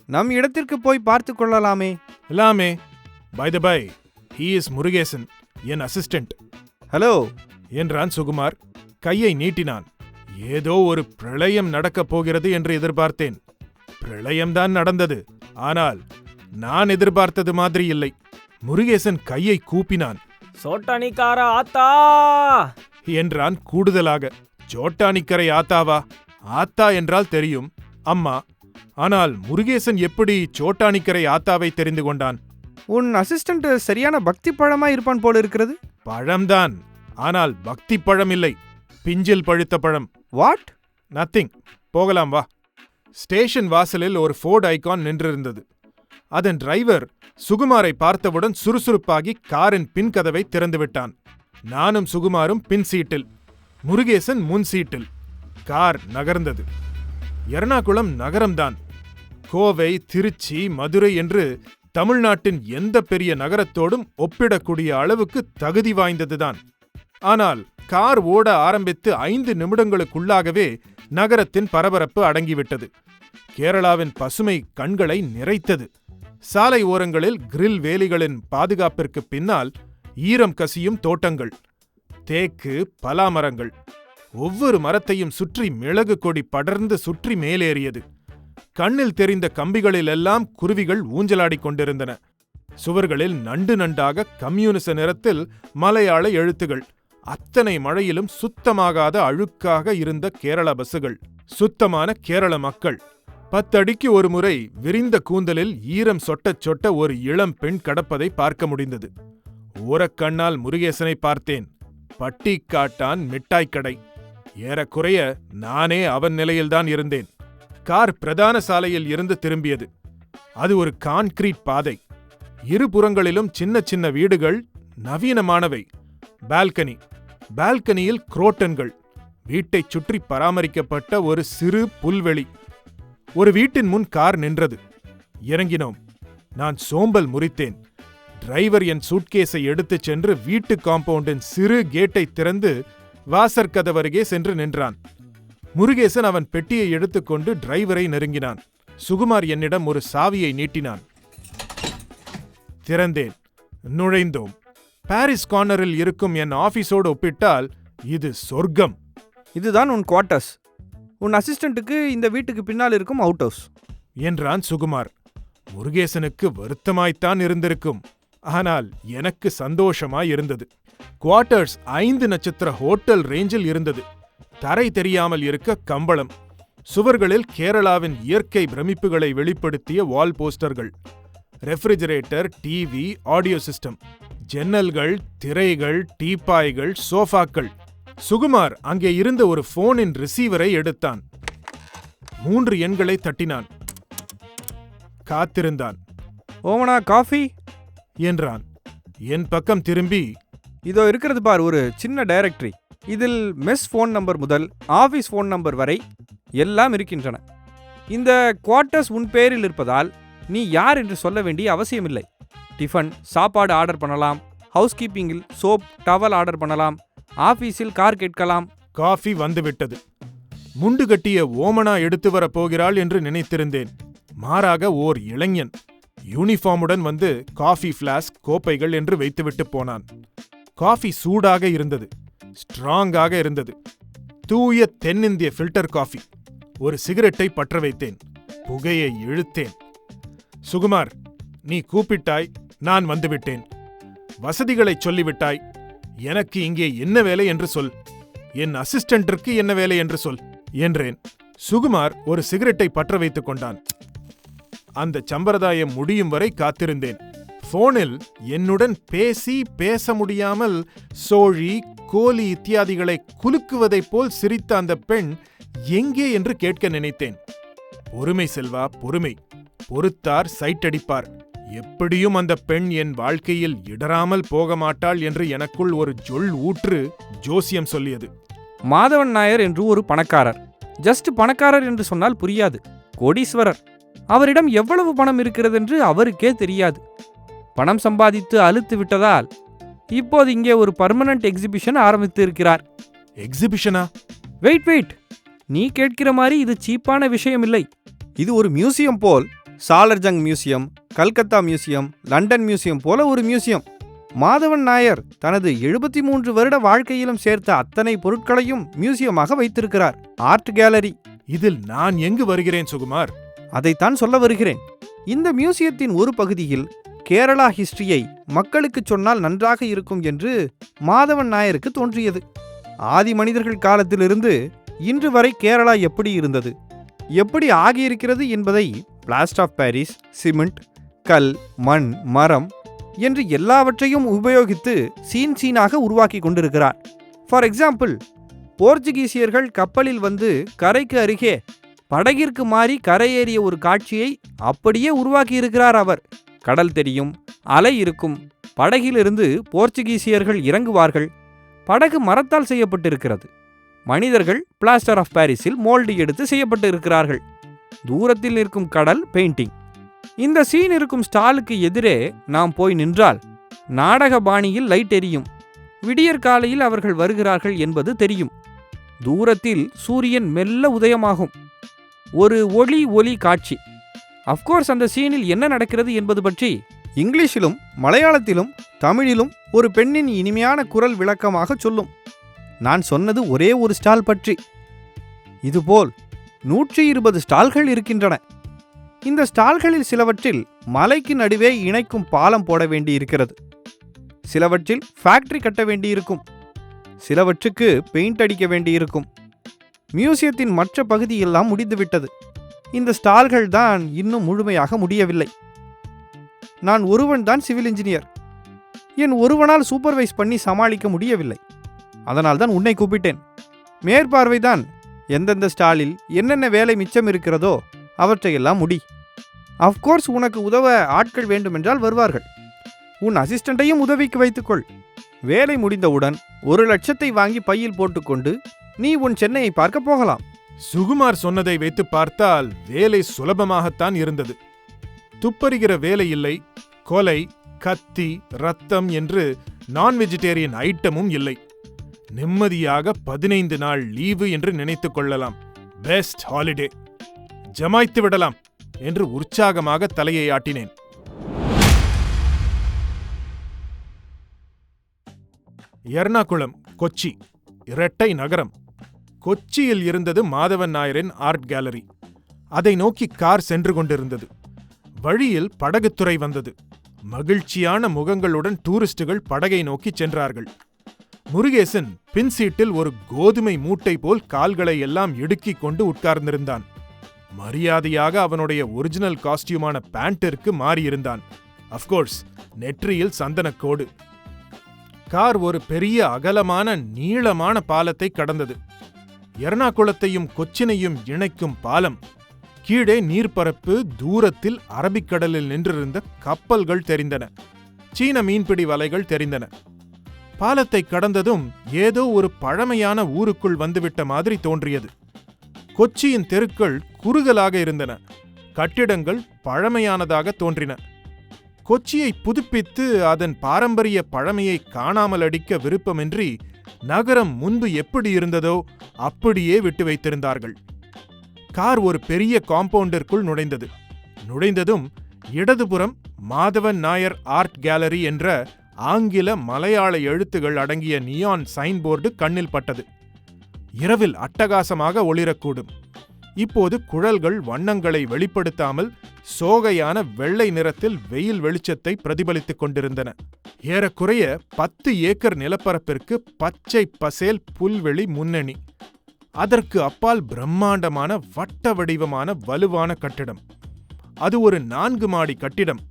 நம் இடத்திற்கு போய் பார்த்து கொள்ளலாமே. எல்லாமே. By the by, he is Murugesan, என் அசிஸ்டன்ட். ஹலோ என்றான் சுகுமார். கையை நீட்டினான். ஏதோ ஒரு பிரளயம் நடக்கப் போகிறது என்று எதிர்பார்த்தேன். பிரளயம்தான் நடந்தது. ஆனால் நான் எதிர்பார்த்தது மாதிரி இல்லை. முருகேசன் கையை கூப்பினான். சோட்டானிக்கார ஆத்தா என்றான் கூடுதலாக. ஜோட்டானிக்கரை ஆத்தாவா? ஆத்தா என்றால் தெரியும், அம்மா. ஆனால் முருகேசன் எப்படி சோட்டானிக்கரை ஆத்தாவை தெரிந்து கொண்டான்? உன் அசிஸ்டன்ட் சரியான பக்தி பழமா இருப்பான் போல இருக்கிறது. பழம்தான், ஆனால் பக்தி பழம் இல்லை, பிஞ்சில் பழுத்த பழம். வாட்? நத்திங். போகலாம் வா. ஸ்டேஷன் வாசலில் ஒரு ஃபோர்ட் ஐகான் நின்றிருந்தது. அதன் டிரைவர் சுகுமாரை பார்த்தவுடன் சுறுசுறுப்பாகி காரின் பின் கதவை திறந்துவிட்டான். நானும் சுகுமாரும் பின் சீட்டில், முருகேசன் முன் சீட்டில். கார் நகர்ந்தது. எர்ணாகுளம் நகரம்தான். கோவை, திருச்சி, மதுரை என்று தமிழ்நாட்டின் எந்த பெரிய நகரத்தோடும் ஒப்பிடக்கூடிய அளவுக்கு தகுதி வாய்ந்ததுதான். ஆனால் கார் ஓட ஆரம்பித்து 5 நிமிடங்களுக்குள்ளாகவே நகரத்தின் பரபரப்பு அடங்கிவிட்டது. கேரளாவின் பசுமை கண்களை நிறைத்தது. சாலை ஓரங்களில் கிரில் வேலிகளின் பாதுகாப்பிற்கு பின்னால் ஈரம் கசியும் தோட்டங்கள், தேக்கு, பலாமரங்கள். ஒவ்வொரு மரத்தையும் சுற்றி மிளகு கொடி படர்ந்து சுற்றி மேலேறியது. கண்ணில் தெரிந்த கம்பிகளிலெல்லாம் குருவிகள் ஊஞ்சலாடிக் கொண்டிருந்தன. சுவர்களில் நண்டு நண்டாக கம்யூனிச நிறத்தில் மலையாள எழுத்துகள். அத்தனை மழையிலும் சுத்தமாகாத அழுக்காக இருந்த கேரள பஸ்ஸுகள், சுத்தமான கேரள மக்கள். 10 அடிக்கு ஒரு முறை விரிந்த கூந்தலில் ஈரம் சொட்டச் சொட்ட ஒரு இளம் பெண் கடப்பதை பார்க்க முடிந்தது. ஓரக்கண்ணால் முருகேசனை பார்த்தேன். பட்டி காட்டான் மிட்டாய்க்கடை. ஏறக்குறைய நானே அவன் நிலையில்தான் இருந்தேன். கார் பிரதான சாலையில் இருந்து திரும்பியது. அது ஒரு கான்கிரீட் பாதை. இருபுறங்களிலும் சின்ன சின்ன வீடுகள், நவீனமானவை. பால்கனியில் குரோட்டன்கள். வீட்டைச் சுற்றி பராமரிக்கப்பட்ட ஒரு சிறு புல்வெளி. ஒரு வீட்டின் முன் கார் நின்றது. இறங்கினோம். நான் சோம்பல் முறித்தேன். டிரைவர் என் சூட்கேஸை எடுத்துச் சென்று வீட்டு காம்பவுண்டின் சிறு கேட்டை திறந்து வாசற்கதவருகே சென்று நின்றான். முருகேசன் அவன் பெட்டியை எடுத்துக்கொண்டு டிரைவரை நெருங்கினான். சுகுமார் என்னிடம் ஒரு சாவியை நீட்டினான். திறந்தேன். நுழைந்தோம். பாரிஸ் கார்னரில் இருக்கும் என் ஆபீஸோடு ஒப்பிட்டால் இது சொர்க்கம். இதுதான் உன் குவார்ட்டர்ஸ். உன் அசிஸ்டண்ட்டுக்கு இந்த வீட்டுக்கு பின்னால் இருக்கும் அவுட் ஹவுஸ் என்றான் சுகுமார். முருகேசனுக்கு வருத்தமாய்த்தான் இருந்திருக்கும். ஆனால் எனக்கு சந்தோஷமாய் இருந்தது. குவார்ட்டர்ஸ் 5 நட்சத்திர ஹோட்டல் ரேஞ்சில் இருந்தது. தரை தெரியாமல் இருக்க கம்பளம். சுவர்களில் கேரளாவின் இயற்கை பிரமிப்புகளை வெளிப்படுத்திய வால் போஸ்டர்கள். ரெஃப்ரிஜரேட்டர், டிவி, ஆடியோ சிஸ்டம், ஜன்னல்கள், திரைகள், டீப்பாய்கள், சோஃபாக்கள். சுகுமார் அங்கே இருந்த ஒரு போனின் ரிசீவரை எடுத்தான். 3 எண்களை தட்டினான். காத்திருந்தான். ஓமனா காஃபி என்றான். என் பக்கம் திரும்பி, இதோ இருக்கிறது பார் ஒரு சின்ன டைரக்டரி. இதில் மெஸ் ஃபோன் நம்பர் முதல் ஆஃபீஸ் ஃபோன் நம்பர் வரை எல்லாம் இருக்கின்றன. இந்த குவார்ட்டர்ஸ் உன் பேரில் இருப்பதால் நீ யார் என்று சொல்ல வேண்டிய அவசியமில்லை. டிஃபன், சாப்பாடு ஆர்டர் பண்ணலாம். ஹவுஸ் கீப்பிங்கில் சோப், டவல் ஆர்டர் பண்ணலாம். ஆஃபீஸில் கார் கேட்கலாம். காஃபி வந்துவிட்டது. முண்டு கட்டிய ஓமனா எடுத்து வரப் போகிறாள் என்று நினைத்திருந்தேன். மாறாக ஓர் இளைஞன் யூனிஃபார்முடன் வந்து காஃபி ஃபிளாஸ்க், கோப்பைகள் என்று வைத்துவிட்டு போனான். காஃபி சூடாக இருந்தது, ஸ்ட்ராங்காக இருந்தது. தூய தென்னிந்திய ஃபில்டர் காஃபி. ஒரு சிகரெட்டை பற்ற வைத்தேன். புகையை இழுத்தேன். சுகுமார், நீ கூப்பிட்டாய், நான் வந்துவிட்டேன். வசதிகளைச் சொல்லிவிட்டாய். எனக்கு இங்கே என்ன வேலை என்று சொல். என் அசிஸ்டன்டிற்கு என்ன வேலை என்று சொல் என்றேன். சுகுமார் ஒரு சிகரெட்டை பற்ற வைத்துக் கொண்டான். அந்த சம்பிரதாயம் முடியும் வரை காத்திருந்தேன். போனில் என்னுடன் பேச முடியாமல் சோழி, கோலி இத்தியாதிகளை குலுக்குவதைப் போல் சிரித்த அந்த பெண் எங்கே என்று கேட்க நினைத்தேன். பொறுமை செல்வா, பொறுமை. பொறுத்தார் சைட்டடிப்பார். எப்படியும் அந்த பெண் என் வாழ்க்கையில் இடராமல் போக மாட்டாள் என்று எனக்குள் ஒரு ஜொல் ஊற்று ஜோசியம் சொல்லியது. மாதவன் நாயர் என்று ஒரு பணக்காரர். ஜஸ்ட் பணக்காரர் என்று சொன்னால் புரியாது. கோடீஸ்வரர். அவரிடம் எவ்வளவு பணம் இருக்கிறது என்று அவருக்கே தெரியாது. பணம் சம்பாதித்து அலுத்து விட்டதால் இப்போது இங்கே ஒரு பர்மனன்ட் எக்ஸிபிஷன் ஆரம்பித்து இருக்கிறார். எக்ஸிபிஷனா? வெயிட், நீ கேட்கிற மாதிரி இது சீப்பான விஷயம் இல்லை. இது ஒரு மியூசியம் போல். Salar Jung museum, Calcutta museum, London museum போல ஒரு மியூசியம். மாதவன் நாயர் தனது 73 வருட வாழ்க்கையிலும் சேர்த்த அத்தனை பொருட்களையும் மியூசியமாக வைத்திருக்கிறார். Art gallery. இதில் நான் எங்கு வருகிறேன் சுகுமார்? அதைத்தான் சொல்ல வருகிறேன். இந்த மியூசியத்தின் ஒரு பகுதியில் கேரளா ஹிஸ்டரியை மக்களுக்கு சொன்னால் நன்றாக இருக்கும் என்று மாதவன் நாயருக்கு தோன்றியது. ஆதி மனிதர்கள் காலத்திலிருந்து இன்று வரை கேரளா எப்படி இருந்தது, எப்படி ஆகியிருக்கிறது என்பதை பிளாஸ்டர் ஆஃப் பாரிஸ், சிமெண்ட், கல், மண், மரம் என்று எல்லாவற்றையும் உபயோகித்து சீனாக உருவாக்கி கொண்டிருக்கிறார். ஃபார் எக்ஸாம்பிள், போர்ச்சுகீசியர்கள் கப்பலில் வந்து கரைக்கு அருகே படகிற்கு மாறி கரையேறிய ஒரு காட்சியை அப்படியே உருவாக்கி இருக்கிறார் அவர். கடல் தெரியும், அலை இருக்கும், படகிலிருந்து போர்ச்சுகீசியர்கள் இறங்குவார்கள். படகு மரத்தால் செய்யப்பட்டிருக்கிறது. மனிதர்கள் பிளாஸ்டர் ஆஃப் பாரிஸில் மோல்டு எடுத்து செய்யப்பட்டு இருக்கிறார்கள். தூரத்தில் இருக்கும் கடல் பெயிண்டிங். இந்த சீன் இருக்கும் ஸ்டாலுக்கு எதிரே நாம் போய் நின்றால் நாடக பாணியில் லைட் எரியும். விடியற் காலையில் அவர்கள் வருகிறார்கள் என்பது தெரியும். தூரத்தில் சூரியன் மெல்ல உதயமாகும். ஒரு ஒளி காட்சி. அஃப்கோர்ஸ் அந்த சீனில் என்ன நடக்கிறது என்பது பற்றி இங்கிலீஷிலும் மலையாளத்திலும் தமிழிலும் ஒரு பெண்ணின் இனிமையான குரல் விளக்கமாக சொல்லும். நான் சொன்னது ஒரே ஒரு ஸ்டால் பற்றி. இதுபோல் 120 ஸ்டால்கள் இருக்கின்றன. இந்த ஸ்டால்களில் சிலவற்றில் மலைக்கு நடுவே இணைக்கும் பாலம் போட வேண்டியிருக்கிறது. சிலவற்றில் ஃபேக்டரி கட்ட வேண்டியிருக்கும். சிலவற்றுக்கு பெயிண்ட் அடிக்க வேண்டியிருக்கும். மியூசியத்தின் மற்ற பகுதியெல்லாம் முடிந்துவிட்டது. இந்த ஸ்டால்கள் தான் இன்னும் முழுமையாக முடியவில்லை. நான் ஒருவன் தான் சிவில் இன்ஜினியர். என் ஒருவனால் சூப்பர்வைஸ் பண்ணி சமாளிக்க முடியவில்லை. அதனால் தான் உன்னை கூப்பிட்டேன். மேற்பார்வைதான். எந்தெந்த ஸ்டாலில் என்னென்ன வேலை மிச்சம் இருக்கிறதோ அவற்றையெல்லாம் முடி. அஃப்கோர்ஸ் உனக்கு உதவ ஆட்கள் வேண்டுமென்றால் வருவார்கள். உன் அசிஸ்டண்ட்டையும் உதவிக்கு வைத்துக்கொள். வேலை முடிந்தவுடன் 1,00,000 வாங்கி பையில் போட்டுக்கொண்டு நீ உன் சென்னையை பார்க்க போகலாம். சுகுமார் சொன்னதை வைத்து பார்த்தால் வேலை சுலபமாகத்தான் இருந்தது. துப்பறிகிற வேலை இல்லை. கொலை, கத்தி, ரத்தம் என்று நான் வெஜிடேரியன் ஐட்டமும் இல்லை. நிம்மதியாக 15 நாள் லீவு என்று நினைத்துக் கொள்ளலாம். Best holiday. ஜமாய்த்து விடலாம் என்று உற்சாகமாக தலையை ஆட்டினேன். எர்ணாகுளம், கொச்சி, இரட்டை நகரம். கொச்சியில் இருந்தது மாதவன் நாயரின் ஆர்ட் கேலரி. அதை நோக்கி கார் சென்று கொண்டிருந்தது. வழியில் படகுத்துறை வந்தது. மகிழ்ச்சியான முகங்களுடன் டூரிஸ்டுகள் படகை நோக்கி சென்றார்கள். முருகேசன் பின் சீட்டில் ஒரு கோதுமை மூட்டை போல் கால்களை எல்லாம் இடுக்கிக் கொண்டு உட்கார்ந்திருந்தான். மரியாதையாக அவனுடைய ஒரிஜினல் காஸ்டியூமான பேண்டிற்கு மாறியிருந்தான். அஃப்கோர்ஸ் நெற்றியில் சந்தனக்கோடு. கார் ஒரு பெரிய அகலமான நீளமான பாலத்தை கடந்தது. எர்ணாகுளத்தையும் கொச்சினையும் இணைக்கும் பாலம். கீழே நீர்ப்பரப்பு. தூரத்தில் அரபிக்கடலில் நின்றிருந்த கப்பல்கள் தெரிந்தன. சீன மீன்பிடி வலைகள் தெரிந்தன. பாலத்தை கடந்ததும் ஏதோ ஒரு பழமையான ஊருக்குள் வந்துவிட்ட மாதிரி தோன்றியது. கொச்சியின் தெருக்கள் குறுகலாக இருந்தன. கட்டிடங்கள் பழமையானதாக தோன்றின. கொச்சியை புதுப்பித்து அதன் பாரம்பரிய பழமையை காணாமல் அடிக்க விருப்பமின்றி நகரம் முன்பு எப்படி இருந்ததோ அப்படியே விட்டு வைத்திருந்தார்கள். கார் ஒரு பெரிய காம்பவுண்டிற்குள் நுழைந்தது. நுழைந்ததும் இடதுபுறம் மாதவன் நாயர் ஆர்ட் கேலரி என்ற ஆங்கில மலையாள எழுத்துகள் அடங்கிய நியான் சைன்போர்டு கண்ணில் பட்டது. இரவில் அட்டகாசமாக ஒளிரக்கூடும். இப்போது குழல்கள் வண்ணங்களை வெளிப்படுத்தாமல் சோகையான வெள்ளை நிறத்தில் வெயில் வெளிச்சத்தை பிரதிபலித்துக் கொண்டிருந்தன. ஏறக்குறைய 10 ஏக்கர் நிலப்பரப்பிற்கு பச்சை பசேல் புல்வெளி முன்னணி. அதற்கு அப்பால் பிரம்மாண்டமான வட்ட வடிவமான வலுவான கட்டிடம். அது ஒரு 4 மாடி கட்டிடம்.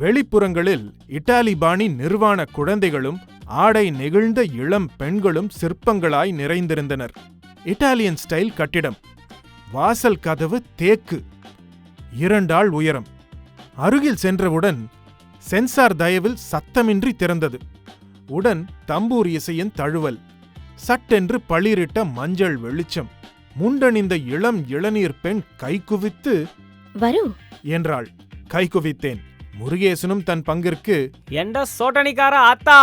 வெளிப்புறங்களில் இட்டாலி பாணி நிர்வாண குழந்தைகளும் ஆடை நெகிழ்ந்த இளம் பெண்களும் சிற்பங்களாய் நிறைந்திருந்தனர். இட்டாலியன் ஸ்டைல் கட்டிடம். வாசல் கதவு தேக்கு. 2 ஆள் உயரம். அருகில் சென்றவுடன் சென்சார் தயவில் சத்தமின்றி திறந்தது. உடன் தம்பூர் இசையின் தழுவல். சட்டென்று பளிரிட்ட மஞ்சள் வெளிச்சம். முண்டணிந்த இளம் இளநீர் பெண் கைகுவித்து வரு என்றாள். கைகுவித்தேன். முருகேசனும் தன் பங்கிற்கு என்ற சோட்டனிக்கார ஆத்தா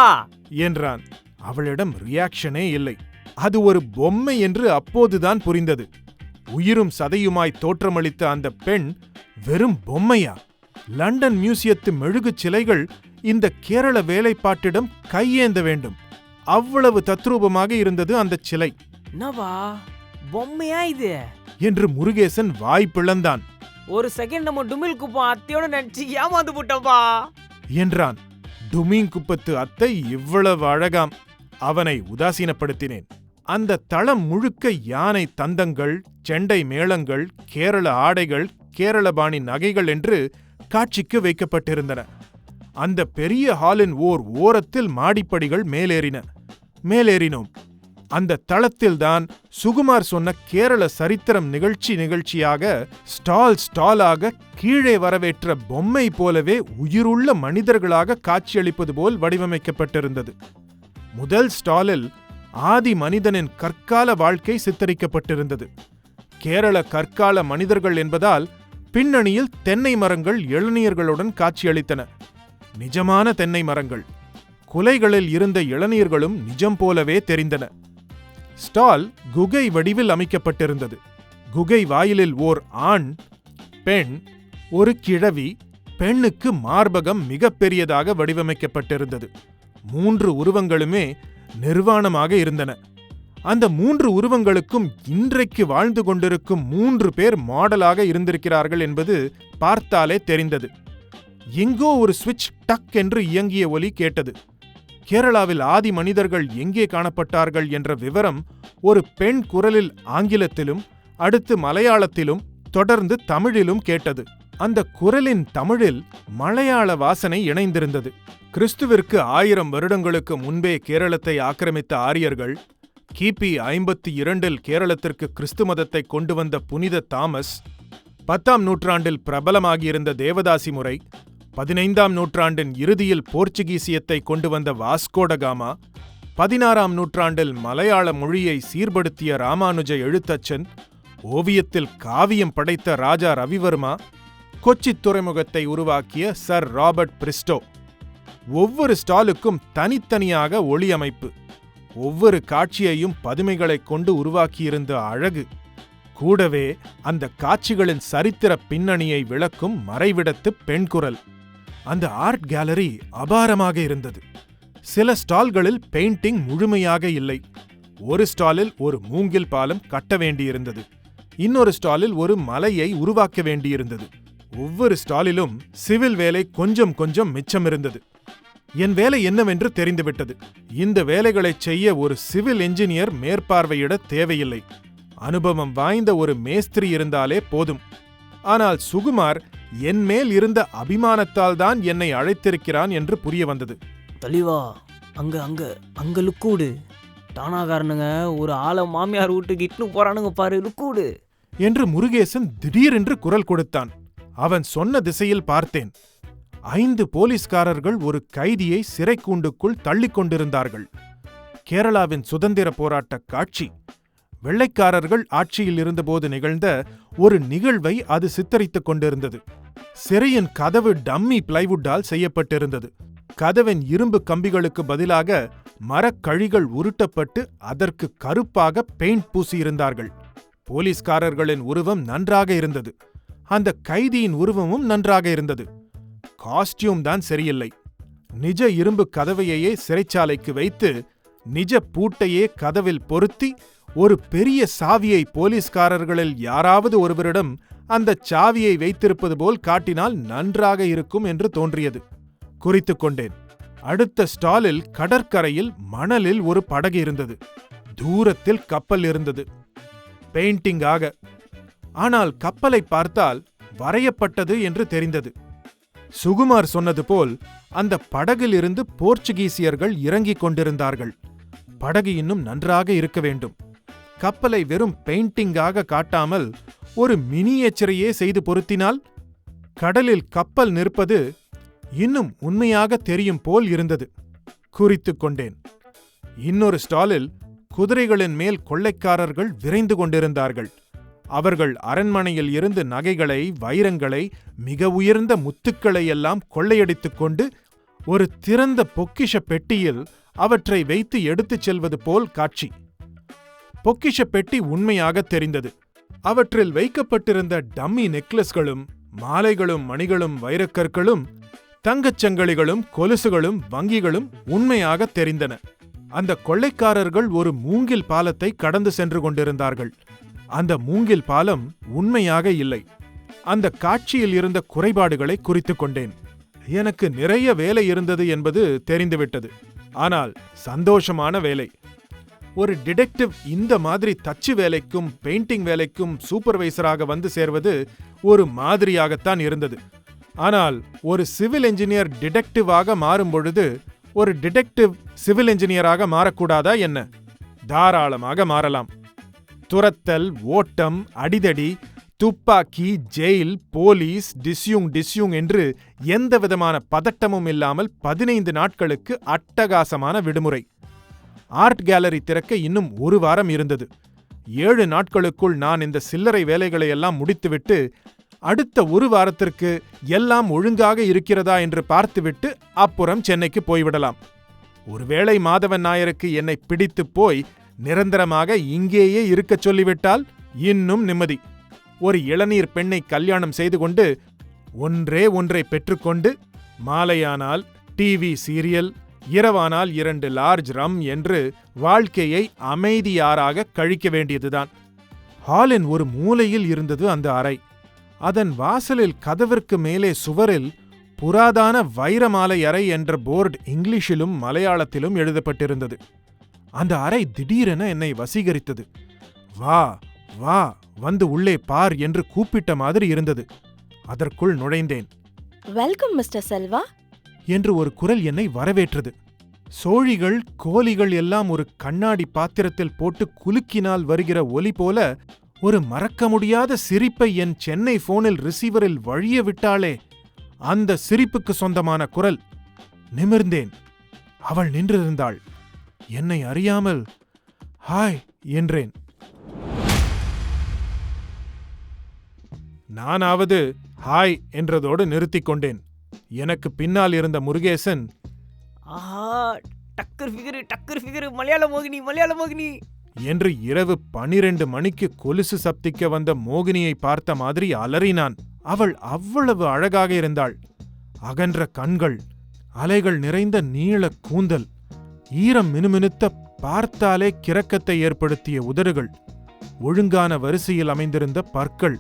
என்றான். அவளிடம் ரியாக்ஷனே இல்லை. அது ஒரு பொம்மை என்று அப்போதுதான் புரிந்தது. உயிரும் சதையுமாய் தோற்றமளித்த அந்த பெண் வெறும் பொம்மையா? லண்டன் மியூசியத்து மெழுகு சிலைகள் இந்த கேரள வேலைப்பாட்டிடம் கையேந்த வேண்டும். அவ்வளவு தத்ரூபமாக இருந்தது அந்த சிலை. என்னவா பொம்மையா இது என்று முருகேசன் வாய் பிளந்தான். ஒரு செகண்ட் நம்ம டுமில் குப்பம் அத்தையோட நினைச்சு ஏமாந்து போட்டோம்பா என்றான். டுமிங் குப்பத்து அத்தை இவ்வளவு அழகாம். அவனை உதாசீனப்படுத்தினேன். அந்த தளம் முழுக்க யானை தந்தங்கள், செண்டை மேளங்கள், கேரள ஆடைகள், கேரளபாணி நகைகள் என்று காட்சிக்கு வைக்கப்பட்டிருந்தன. அந்த பெரிய ஹாலின் ஓரத்தில் மாடிப்படிகள் மேலேறினோம். அந்த தளத்தில்தான் சுகுமார் சொன்ன கேரள சரித்திரம் நிகழ்ச்சியாக ஸ்டாலாக கீழே வரவேற்ற பொம்மை போலவே உயிருள்ள மனிதர்களாக காட்சியளிப்பது போல் வடிவமைக்கப்பட்டிருந்தது. முதல் ஸ்டாலில் ஆதி மனிதனின் கற்கால வாழ்க்கை சித்தரிக்கப்பட்டிருந்தது. கேரள கற்கால மனிதர்கள் என்பதால் பின்னணியில் தென்னை மரங்கள் இளநீர்களுடன் காட்சியளித்தன. நிஜமான தென்னை மரங்கள். குலைகளில் இருந்த இளநீர்களும் நிஜம் போலவே தெரிந்தன. ஸ்டால் குகை வடிவில் அமைக்கப்பட்டிருந்தது. குகை வாயிலில் ஓர் ஆண், பெண், ஒரு கிழவி. பெண்ணுக்கு மார்பகம் மிகப்பெரியதாக வடிவமைக்கப்பட்டிருந்தது. 3 உருவங்களுமே நிர்வாணமாக இருந்தன. அந்த 3 உருவங்களுக்கும் இன்றைக்கு வாழ்ந்து கொண்டிருக்கும் 3 பேர் மாடலாக இருந்திருக்கிறார்கள் என்பது பார்த்தாலே தெரிந்தது. எங்கோ ஒரு சுவிட்ச் டக் என்று இயங்கிய ஒலி கேட்டது. கேரளாவில் ஆதி மனிதர்கள் எங்கே காணப்பட்டார்கள் என்ற விவரம் ஒரு பெண் குரலில் ஆங்கிலத்திலும், அடுத்து மலையாளத்திலும், தொடர்ந்து தமிழிலும் கேட்டது. அந்த குரலின் தமிழில் மலையாள வாசனை இணைந்திருந்தது. கிறிஸ்துவிற்கு 1000 வருடங்களுக்கு முன்பே கேரளத்தை ஆக்கிரமித்த ஆரியர்கள், கிபி 52 கேரளத்திற்கு கிறிஸ்து மதத்தை கொண்டு வந்த புனித தாமஸ், 10ஆம் நூற்றாண்டில் பிரபலமாகியிருந்த தேவதாசி முறை, 15ஆம் நூற்றாண்டின் இறுதியில் போர்ச்சுகீசியத்தை கொண்டு வந்த வாஸ்கோடகாமா, 16ஆம் நூற்றாண்டில் மலையாள மொழியை சீர்படுத்திய ராமானுஜ எழுத்தச்சன், ஓவியத்தில் காவியம் படைத்த ராஜா ரவிவர்மா, கொச்சி துறைமுகத்தை உருவாக்கிய சர் ராபர்ட் பிரிஸ்டோ. ஒவ்வொரு ஸ்டாலுக்கும் தனித்தனியாக ஒளி அமைப்பு, ஒவ்வொரு காட்சியையும் பதுமைகளைக் கொண்டு உருவாக்கியிருந்த அழகு, கூடவே அந்த காட்சிகளின் சரித்திர பின்னணியை விளக்கும் மறைவிடத்து பெண்குரல். அந்த ஆர்ட் கேலரி அபாரமாக இருந்தது. சில ஸ்டால்களில் பெயிண்டிங் முழுமையாக இல்லை. ஒரு ஸ்டாலில் ஒரு மூங்கில் பாலம் கட்ட வேண்டியிருந்தது. இன்னொரு ஸ்டாலில் ஒரு மலையை உருவாக்க வேண்டியிருந்தது. ஒவ்வொரு ஸ்டாலிலும் சிவில் வேலை கொஞ்சம் மிச்சம் இருந்தது. என் வேலை என்னவென்று தெரிந்துவிட்டது. இந்த வேலைகளைச் செய்ய ஒரு சிவில் என்ஜினியர் மேற்பார்வையிட தேவையில்லை. அனுபவம் வாய்ந்த ஒரு மேஸ்திரி இருந்தாலே போதும். ஆனால் சுகுமார் என் மேல் இருந்த அபிமானத்தால் தான் என்னை அழைத்திருக்கிறான் என்று புரிய வந்தது. தலிவா, அங்க லுக்கூடு தானாகாரனுங்க ஒரு ஆளை மாமியார் வீட்டுக்கு இட்டு போறானுங்க பாரு, லுக்கூடு என்று முருகேசன் திடீரென்று குரல் கொடுத்தான். அவன் சொன்ன திசையில் பார்த்தேன். 5 போலீஸ்காரர்கள் ஒரு கைதியை சிறை கூண்டுக்குள் தள்ளிக் கொண்டிருந்தார்கள். கேரளாவின் சுதந்திர போராட்ட காட்சி. வெள்ளைக்காரர்கள் ஆட்சியில் இருந்தபோது நிகழ்ந்த ஒரு நிகழ்வை அது சித்தரித்துக் கொண்டிருந்தது. சிறையின் கதவு டம்மி பிளைவுட்டால் செய்யப்பட்டிருந்தது. கதவின் இரும்பு கம்பிகளுக்கு பதிலாக மரக்கழிகள் உருட்டப்பட்டு அதற்கு கருப்பாக பெயிண்ட் பூசியிருந்தார்கள். போலீஸ்காரர்களின் உருவம் நன்றாக இருந்தது. அந்த கைதியின் உருவமும் நன்றாக இருந்தது. காஸ்டியூம் தான் சரியில்லை. நிஜ இரும்பு கதவையே சிறைச்சாலைக்கு வைத்து நிஜ பூட்டையே கதவில் பொருத்தி ஒரு பெரிய சாவியை போலீஸ்காரர்களில் யாராவது ஒருவரிடம் அந்த சாவியை வைத்திருப்பது போல் காட்டினால் நன்றாக இருக்கும் என்று தோன்றியது. குறித்துக் கொண்டேன். அடுத்த ஸ்டாலில் கடற்கரையில் மணலில் ஒரு படகு இருந்தது. தூரத்தில் கப்பல் இருந்தது, பெயிண்டிங்காக. ஆனால் கப்பலை பார்த்தால் வரையப்பட்டது என்று தெரிந்தது. சுகுமார் சொன்னது போல் அந்த படகிலிருந்து போர்ச்சுகீசியர்கள் இறங்கிக் கொண்டிருந்தார்கள். படகு இன்னும் நன்றாக இருக்க வேண்டும். கப்பலை வெறும் பெயிண்டிங்காக காட்டாமல் ஒரு மினியேச்சரையே செய்து பொருத்தினால் கடலில் கப்பல் நிற்பது இன்னும் உண்மையாக தெரியும் போல் இருந்தது. குறித்துக் கொண்டேன். இன்னொரு ஸ்டாலில் குதிரைகளின் மேல் கொள்ளைக்காரர்கள் விரைந்து கொண்டிருந்தார்கள். அவர்கள் அரண்மனையில் இருந்து நகைகளை, வைரங்களை, மிக உயர்ந்த முத்துக்களை எல்லாம் கொள்ளையடித்துக் கொண்டு ஒரு திறந்த பொக்கிஷ பெட்டியில் அவற்றை வைத்து எடுத்துச் செல்வது போல் காட்சி. பொக்கிஷ பெட்டி உண்மையாக தெரிந்தது. அவற்றில் வைக்கப்பட்டிருந்த டம்மி நெக்லஸ்களும், மாலைகளும், மணிகளும், வைரக்கற்களும், தங்கச்சங்கிலிகளும், கொலுசுகளும், வங்கிகளும் உண்மையாக தெரிந்தன. அந்த கொள்ளைக்காரர்கள் ஒரு மூங்கில் பாலத்தை கடந்து சென்று கொண்டிருந்தார்கள். அந்த மூங்கில் பாலம் உண்மையாக இல்லை. அந்த காட்சியில் இருந்த குறைபாடுகளை குறித்துக் கொண்டேன். எனக்கு நிறைய வேலை இருந்தது என்பது தெரிந்துவிட்டது. ஆனால் சந்தோஷமான வேலை. ஒரு டிடெக்டிவ் இந்த மாதிரி தச்சு வேலைக்கும் பெயிண்டிங் வேலைக்கும் சூப்பர்வைசராக வந்து சேர்வது ஒரு மாதிரியாகத்தான் இருந்தது. ஆனால் ஒரு சிவில் என்ஜினியர் டிடெக்டிவாக மாறும் பொழுது ஒரு டிடெக்டிவ் சிவில் என்ஜினியராக மாறக்கூடாதா என்ன? தாராளமாக மாறலாம். துரத்தல், ஓட்டம், அடிதடி, துப்பாக்கி, ஜெயில், போலீஸ், டிஸ்யூங் என்று எந்த விதமான பதட்டமும் இல்லாமல் 15 நாட்களுக்கு அட்டகாசமான விடுமுறை. ஆர்ட் கேலரி திறக்க இன்னும் 1 வாரம் இருந்தது. 7 நாட்களுக்குள் நான் இந்த சில்லறை வேலைகளை எல்லாம் முடித்துவிட்டு அடுத்த 1 வாரத்திற்கு எல்லாம் ஒழுங்காக இருக்கிறதா என்று பார்த்துவிட்டு அப்புறம் சென்னைக்கு போய்விடலாம். ஒருவேளை மாதவன் நாயருக்கு என்னை பிடித்து போய் நிரந்தரமாக இங்கேயே இருக்கச் சொல்லிவிட்டால் இன்னும் நிம்மதி. ஒரு இளநீர் பெண்ணை கல்யாணம் செய்து கொண்டு ஒன்றை பெற்றுக்கொண்டு மாலையானால் டிவி சீரியல், இரவானால் 2 லார்ஜ் ரம் என்று வாழ்க்கையை அமைதியாராக கழிக்க வேண்டியதுதான். ஹாலின் ஒரு மூலையில் இருந்தது அந்த அறை. அதன் வாசலில் கதவிற்கு மேலே சுவரில் புராதான வைரமாலை அறை என்ற போர்டு இங்கிலீஷிலும் மலையாளத்திலும் எழுதப்பட்டிருந்தது. அந்த அறை திடீரென என்னை வசீகரித்தது. வா வா, வந்து உள்ளே பார் என்று கூப்பிட்ட மாதிரி இருந்தது. அதற்குள் நுழைந்தேன். வெல்கம் மிஸ்டர் செல்வா என்று ஒரு குரல் என்னை வரவேற்றது. சோழிகள், கோழிகள் எல்லாம் ஒரு கண்ணாடி பாத்திரத்தில் போட்டு குலுக்கினால் வருகிற ஒலி போல ஒரு மறக்க முடியாத சிரிப்பை என் சென்னை போனில் ரிசீவரில் வழிய விட்டாளே, அந்த சிரிப்புக்கு சொந்தமான குரல். நிமிர்ந்தேன். அவள் நின்றிருந்தாள். என்னை அறியாமல் ஹாய் என்றேன். நானாவது ஹாய் என்றதோடு நிறுத்திக் கொண்டேன். எனக்கு பின்னால் இருந்த முருகேசன், ஆஹா, டக்கர் ஃபிகர் மலையாள மோகினி என்று இரவு 12 மணிக்கு கொலுசு சப்திக்க வந்த மோகினியை பார்த்த மாதிரி அலறினான். அவள் அவ்வளவு அழகாக இருந்தாள். அகன்ற கண்கள், அலைகள் நிறைந்த நீள கூந்தல், ஈரம் மினுமினுத்த பார்த்தாலே கிறக்கத்தை ஏற்படுத்திய உதடுகள், ஒழுங்கான வரிசையில் அமைந்திருந்த பற்கள்,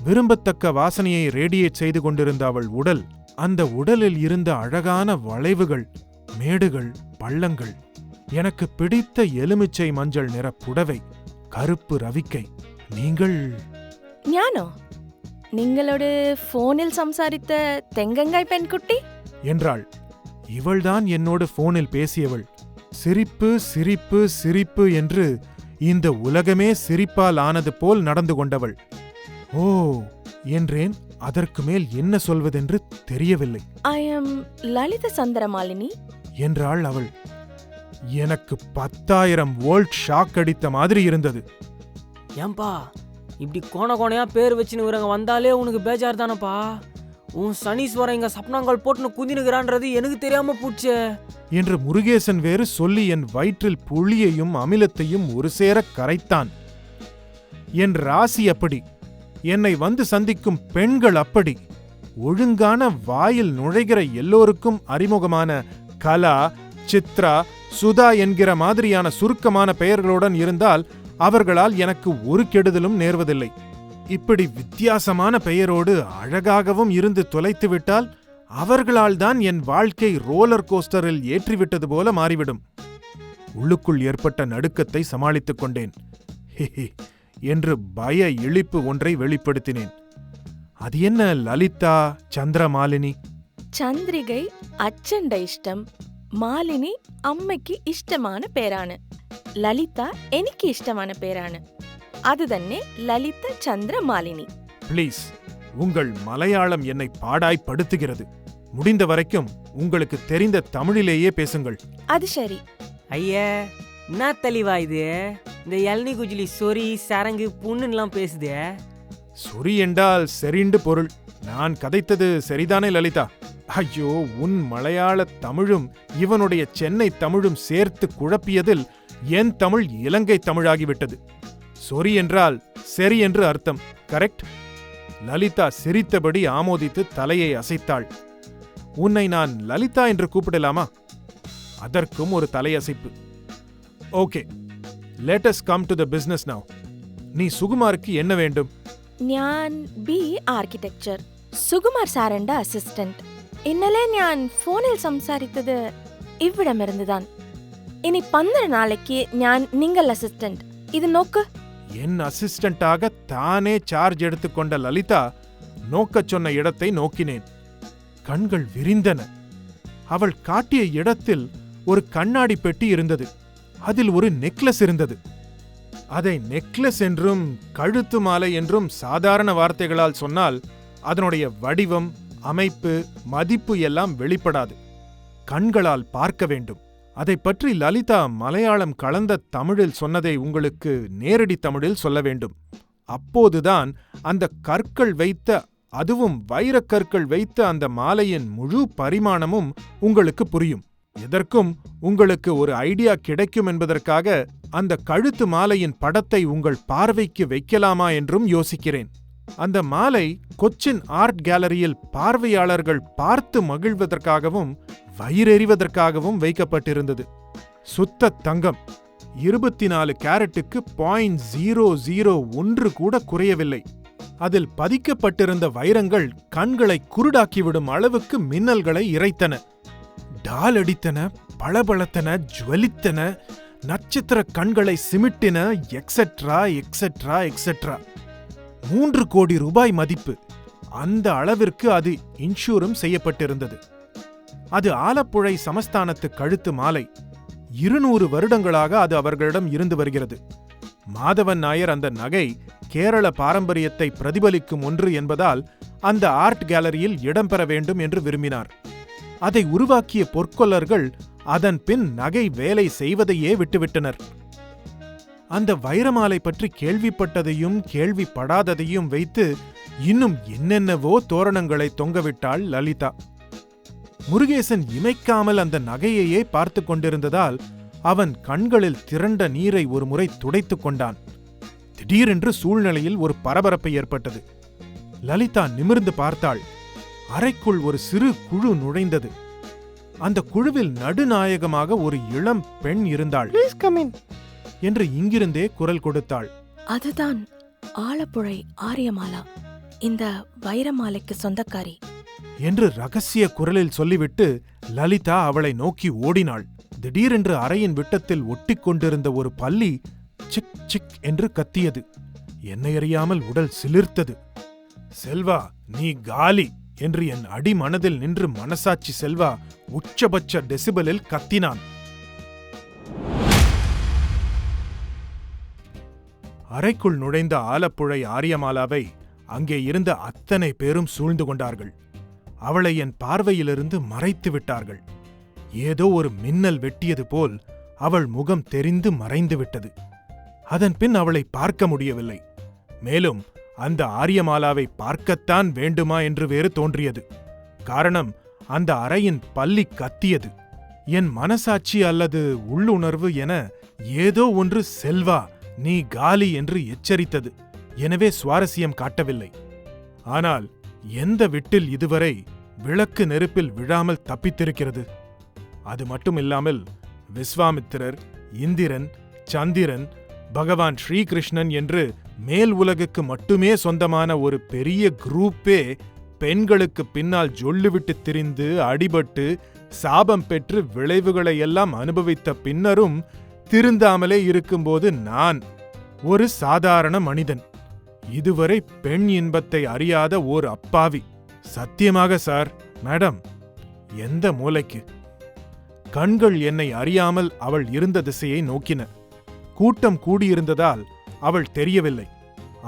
விரும்பத்தக்க வாசனையை ரேடியேட் செய்து கொண்டிருந்த அவள் உடல், அந்த உடலில் இருந்த அழகான வளைவுகள், மேடுகள், பள்ளங்கள், எனக்கு பிடித்த எலுமிச்சை மஞ்சள் நிற புடவை, கருப்பு ரவிக்கை. நீங்கள் ஞானோ, நீங்களோட போனில் சம்சாரித்த தெங்கங்காய் பெண்குட்டி என்றாள். இவள்தான் என்னோடு போனில் பேசியவள். சிரிப்பு சிரிப்பு சிரிப்பு என்று இந்த உலகமே சிரிப்பால் ஆனது போல் நடந்து கொண்டவள். ஓ என்றேன். அதற்கு மேல் என்ன சொல்வதென்று தெரியவில்லை. ஐ எம் லலித சந்திரமாலினி என்றாள் அவள். எனக்கு 10,000 வோல்ட் ஷாக் அடித்த மாதிரி இருந்தது. ஏன்பா இப்படி கோணையா பேர் வச்சுனுக்குறவங்க வந்தாலே உனக்கு பேஜார் தானப்பா? உன் சனீஸ்வரன் இங்க சப்னாங்கால் போட்டுன்னு குந்தினுக்கிறான்றது எனக்கு தெரியாம போச்சே என்று முருகேசன் வேறு சொல்லி என் வயிற்றில் புளியையும் அமிலத்தையும் ஒரு சேர கரைத்தான். என் ராசி அப்படி, என்னை வந்து சந்திக்கும் பெண்கள் அப்படி. ஒழுங்கான வாயில் நுழைகிற எல்லோருக்கும் அறிமுகமான கலா, சித்ரா, சுதா என்கிற மாதிரியான சுருக்கமான பெயர்களுடன் இருந்தால் அவர்களால் எனக்கு ஒரு கெடுதலும் நேர்வதில்லை. இப்படி வித்தியாசமான பெயரோடு அழகாகவும் இருந்து தொலைத்துவிட்டால் அவர்களால் தான் என் வாழ்க்கை ரோலர் கோஸ்டரில் ஏற்றிவிட்டது போல மாறிவிடும். உள்ளுக்குள் ஏற்பட்ட நடுக்கத்தை சமாளித்துக் கொண்டேன். ஹிஹி என்று பய இழிப்பு ஒன்றை வெளிப்படுத்தினேன். அது என்ன லலிதா சந்திரமாலினி? சந்திரிகை அச்சண்ட இஷ்டம், மாலினி அம்மைக்கு இஷ்டமான பேராണ്, லலிதா எனக்கு இஷ்டமான பேராണ്. அது தன்னே லலித சந்திரமாலினி. ப்ளீஸ், உங்கள் மலையாளம் என்னை பாடாய்ப்படுத்துகிறது. முடிந்த வரைக்கும் உங்களுக்கு தெரிந்த தமிழிலேயே பேசுங்கள். அது சரி. ஐயா, என்ன தெளிவா இது? இந்த இளநீ குஜிலி சொறி சரங்கு புண்ணுலாம் பேசுதே. சொறி என்றால் செறிண்டு பொருள். நான் கதைத்தது சரிதானே லலிதா? ஐயோ, உன் மலையாள தமிழும் இவனுடைய சென்னை தமிழும் சேர்த்து குழப்பியதில் என் தமிழ் இலங்கை தமிழாகிவிட்டது. சொறி என்றால் சரி என்று அர்த்தம். கரெக்ட்? லலிதா சிரித்தபடி ஆமோதித்து தலையை அசைத்தாள். உன்னை நான் லலிதா என்று கூப்பிடலாமா? அதற்கும் ஒரு தலையசைப்பு. Okay, let us come to the business now. நீ சுகுமாருக்கு என்ன வேண்டும்? ഞാൻ BE ആർക്കിടെക്ചർ, സുകുമാർ സാറിന്റെ അസിസ്റ്റന്റ്. ഇന്നലെ ഞാൻ ഫോണിൽ സംസാരിച്ചത് ഇവിടമിരുന്നുதான். ഇനി 12 നാளைക്ക് ഞാൻ നിങ്ങൾ അസിസ്റ്റന്റ് ഇത് നോക്ക്. என் அசிஸ்டண்டாக தானே சார்ஜ் எடுத்துக்கொண்ட லலிதா நோக்கச் சொன்ன இடத்தை நோக்கினேன். கண்கள் விரிந்தன. அவள் காட்டிய இடத்தில் ஒரு கண்ணாடி பெட்டி இருந்தது. அதில் ஒரு நெக்லஸ் இருந்தது. அதை நெக்லஸ் என்றும் கழுத்து மாலை என்றும் சாதாரண வார்த்தைகளால் சொன்னால் அதனுடைய வடிவம், அமைப்பு, மதிப்பு எல்லாம் வெளிப்படாது. கண்களால் பார்க்க வேண்டும். அதை பற்றி லலிதா மலையாளம் கலந்த தமிழில் சொன்னதை உங்களுக்கு நேரடி தமிழில் சொல்ல வேண்டும். அப்போதுதான் அந்த கற்கள் வைத்த, அதுவும் வைரக்கற்கள் வைத்த அந்த மாலையின் முழு பரிமாணமும் உங்களுக்கு புரியும். எதற்கும் உங்களுக்கு ஒரு ஐடியா கிடைக்கும் என்பதற்காக அந்த கழுத்து மாலையின் படத்தை உங்கள் பார்வைக்கு வைக்கலாமா என்றும் யோசிக்கிறேன். அந்த மாலை கொச்சின் ஆர்ட் கேலரியில் பார்வையாளர்கள் பார்த்து மகிழ்வதற்காகவும் வயிறெறிவதற்காகவும் வைக்கப்பட்டிருந்தது. சுத்த தங்கம், 24 கேரட்டுக்கு 0.001 கூட குறையவில்லை. அதில் பதிக்கப்பட்டிருந்த வைரங்கள் கண்களை குருடாக்கிவிடும் அளவுக்கு மின்னல்களை இறைத்தன. டால் அடித்தன, பளபளத்தன, ஜுவலித்தன, நட்சத்திர கண்களை சிமிட்டின, எக்ஸெட்ரா எக்ஸெட்ரா எக்ஸெட்ரா. 3 கோடி ரூபாய் மதிப்பு. அந்த அளவிற்கு அது இன்சூரும் செய்யப்பட்டிருந்தது. அது ஆலப்புழை சமஸ்தானத்து கழுத்து மாலை. 200 வருடங்களாக அது அவர்களிடம் இருந்து வருகிறது. மாதவன் நாயர் அந்த நகை கேரள பாரம்பரியத்தை பிரதிபலிக்கும் ஒன்று என்பதால் அந்த ஆர்ட் கேலரியில் இடம்பெற வேண்டும் என்று விரும்பினார். அதை உருவாக்கிய பொற்கொல்லர்கள் அதன் பின் நகை வேலை செய்வதையே விட்டுவிட்டனர். அந்த வைரமாலை பற்றி கேள்விப்பட்டதையும் கேள்விப்படாததையும் வைத்து இன்னும் என்னென்னவோ தோரணங்களை தொங்கவிட்டாள் லலிதா. முருகேசன் இமைக்காமல் அந்த நகையையே பார்த்து கொண்டிருந்ததால் அவன் கண்களில் திரண்ட நீரை ஒரு முறை துடைத்துக் கொண்டான். திடீரென்று சூழ்நிலையில் ஒரு பரபரப்பு ஏற்பட்டது. லலிதா நிமிர்ந்து பார்த்தாள். அறைக்குள் ஒரு சிறு குழு நுழைந்தது. அந்த குழுவில் நடுநாயகமாக ஒரு இளம் பெண் இருந்தாள். என்று இங்கிருந்தே குரல் கொடுத்தாள். அதுதான் ஆலப்புழை ஆரியமாலா, இந்த வைரமாலைக்கு சொந்தக்காரி என்று ரகசிய குரலில் சொல்லிவிட்டு லலிதா அவளை நோக்கி ஓடினாள். திடீரென்று அறையின் விட்டத்தில் ஒட்டிக் கொண்டிருந்த ஒரு பல்லி சிக் சிக் என்று கத்தியது. என்னை அறியாமல் உடல் சிலிர்த்தது. செல்வா, நீ காலி என்று என் அடிமனதில் நின்று மனசாட்சி செல்வா உச்சபட்ச டெசிபலில் கத்தினான். அறைக்குள் நுழைந்த ஆலப்புழை ஆரியமாலாவை அங்கே இருந்த அத்தனை பேரும் சூழ்ந்து கொண்டார்கள். அவளை என் பார்வையிலிருந்து மறைத்து விட்டார்கள். ஏதோ ஒரு மின்னல் வெட்டியது போல் அவள் முகம் தெரிந்து மறைந்து விட்டது. அதன் பின் அவளை பார்க்க முடியவில்லை. மேலும் அந்த ஆரியமாலாவை பார்க்கத்தான் வேண்டுமா என்று வேறு தோன்றியது. காரணம், அந்த அறையின் பல்லி கத்தியது. என் மனசாட்சி அல்லது உள்ளுணர்வு என ஏதோ ஒன்று செல்வா, நீ காலி என்று எச்சரித்தது. எனவே சுவாரஸ்யம் காட்டவில்லை. ஆனால் எந்த விட்டில் இதுவரை விளக்கு நெருப்பில் விழாமல் தப்பித்திருக்கிறது? அது மட்டுமில்லாமல் விஸ்வாமித்திரர், இந்திரன், சந்திரன், பகவான் ஸ்ரீகிருஷ்ணன் என்று மேல் உலகுக்கு மட்டுமே சொந்தமான ஒரு பெரிய குரூப்பே பெண்களுக்கு பின்னால் ஜொல்லுவிட்டு திரிந்து அடிபட்டு சாபம் பெற்று விளைவுகளை எல்லாம் அனுபவித்த பின்னரும் திருந்தாமலே இருக்கும்போது நான் ஒரு சாதாரண மனிதன், இதுவரை பெண் இன்பத்தை அறியாத ஓர் அப்பாவி. சத்தியமாக சார், மேடம், எந்த மூலைக்கு? கண்கள் என்னை அறியாமல் அவள் இருந்த திசையை நோக்கின. கூட்டம் கூடியிருந்ததால் அவள் தெரியவில்லை.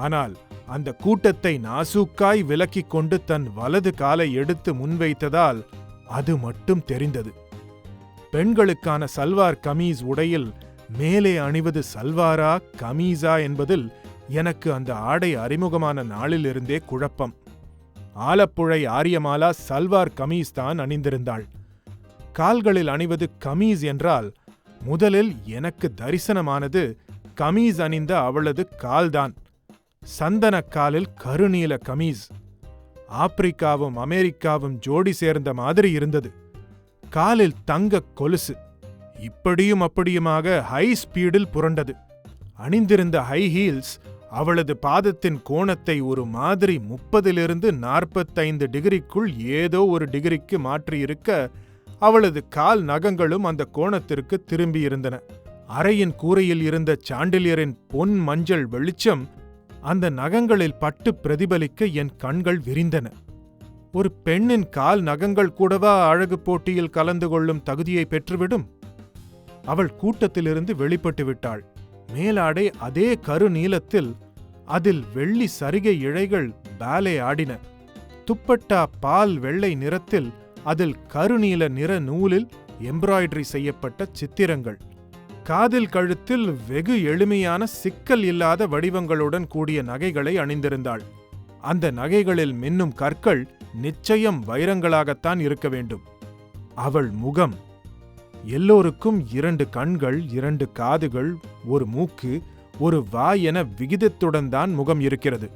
ஆனால் அந்த கூட்டத்தை நாசூக்காய் விலக்கிக் கொண்டு தன் வலது காலை எடுத்து முன்வைத்ததால் அது மட்டும் தெரிந்தது. பெண்களுக்கான சல்வார் கமீஸ் உடையில் மேலே அணிவது சல்வாரா கமீஸா என்பதில் எனக்கு அந்த ஆடை அறிமுகமான நாளிலிருந்தே குழப்பம். ஆலப்புழை ஆரியமாலா சல்வார் கமீஸ் தான் அணிந்திருந்தாள். கால்களில் அணிவது கமீஸ் என்றால் முதலில் எனக்கு தரிசனமானது கமீஸ் அணிந்த அவளது கால்தான். சந்தன காலில் கருநீல கமீஸ். ஆப்பிரிக்காவும் அமெரிக்காவும் ஜோடி சேர்ந்த மாதிரி இருந்தது. காலில் தங்க கொலுசு. இப்படியும் அப்படியுமாக ஹை ஸ்பீடில் புரண்டது. அணிந்திருந்த ஹை ஹீல்ஸ் அவளது பாதத்தின் கோணத்தை ஒரு மாதிரி 30 to 45 டிகிரிக்குள் ஏதோ ஒரு டிகிரிக்கு மாற்றியிருக்க அவளது கால் நகங்களும் அந்த கோணத்திற்கு திரும்பியிருந்தன. அறையின் கூரையில் இருந்த சாண்டிலியரின் பொன் மஞ்சள் வெளிச்சம் அந்த நகங்களில் பட்டு பிரதிபலிக்க என் கண்கள் விரிந்தன. ஒரு பெண்ணின் கால் நகங்கள் கூடவா அழகு போட்டியில் கலந்து கொள்ளும் தகுதியை பெற்றுவிடும்? அவள் கூட்டத்திலிருந்து வெளிப்பட்டு விட்டாள். மேலாடை அதே கரு நீலத்தில், அதில் வெள்ளி சரிகை இழைகள் பாலே ஆடின. துப்பட்டா பால் வெள்ளை நிறத்தில், அதில் கருநீல நிற நூலில் எம்ப்ராய்டரி செய்யப்பட்ட சித்திரங்கள். காதில் கழுத்தில் வெகு எளிமையான சிக்கல் இல்லாத வடிவங்களுடன் கூடிய நகைகளை அணிந்திருந்தாள். அந்த நகைகளில் மின்னும் கற்கள் நிச்சயம் வைரங்களாகத்தான் இருக்க வேண்டும். அவள் முகம், எல்லோருக்கும் 2 கண்கள், 2 காதுகள், ஒரு மூக்கு, ஒரு வாய் என விகிதத்துடன் தான் முகம் இருக்கிறது.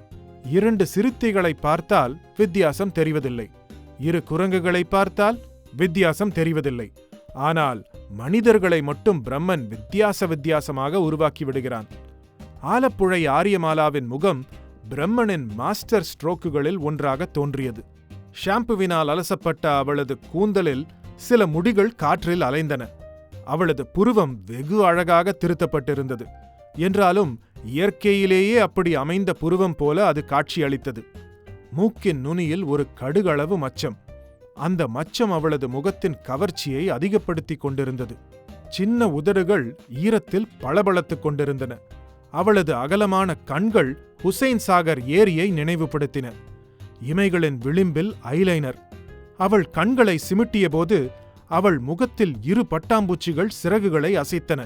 2 சிறுத்தைகளை பார்த்தால் வித்தியாசம் தெரிவதில்லை. 2 குரங்குகளை பார்த்தால் வித்தியாசம் தெரிவதில்லை. ஆனால் மனிதர்களை மட்டும் பிரம்மன் வித்தியாசமாக உருவாக்கி விடுகிறான். ஆலப்புழை ஆரியமாலாவின் முகம் பிரம்மனின் மாஸ்டர் ஸ்ட்ரோக்குகளில் ஒன்றாக தோன்றியது. ஷாம்புவினால் அலசப்பட்ட அவளது கூந்தலில் சில முடிகள் காற்றில் அலைந்தன. அவளது புருவம் வெகு அழகாக திருத்தப்பட்டிருந்தது. என்றாலும் இயற்கையிலேயே அப்படி அமைந்த புருவம் போல அது காட்சியளித்தது. மூக்கின் நுனியில் ஒரு கடுகளவு மச்சம். அந்த மச்சம் அவளது முகத்தின் கவர்ச்சியை அதிகப்படுத்திக் கொண்டிருந்தது. சின்ன உதடுகள் ஈரத்தில் பளபளத்துக் கொண்டிருந்தன. அவளது அகலமான கண்கள் ஹுசைன் சாகர் ஏரியை நினைவுபடுத்தின. இமைகளின் விளிம்பில் ஐலைனர். அவள் கண்களை சிமிட்டியபோது அவள் முகத்தில் 2 பட்டாம்பூச்சிகள் சிறகுகளை அசைத்தன.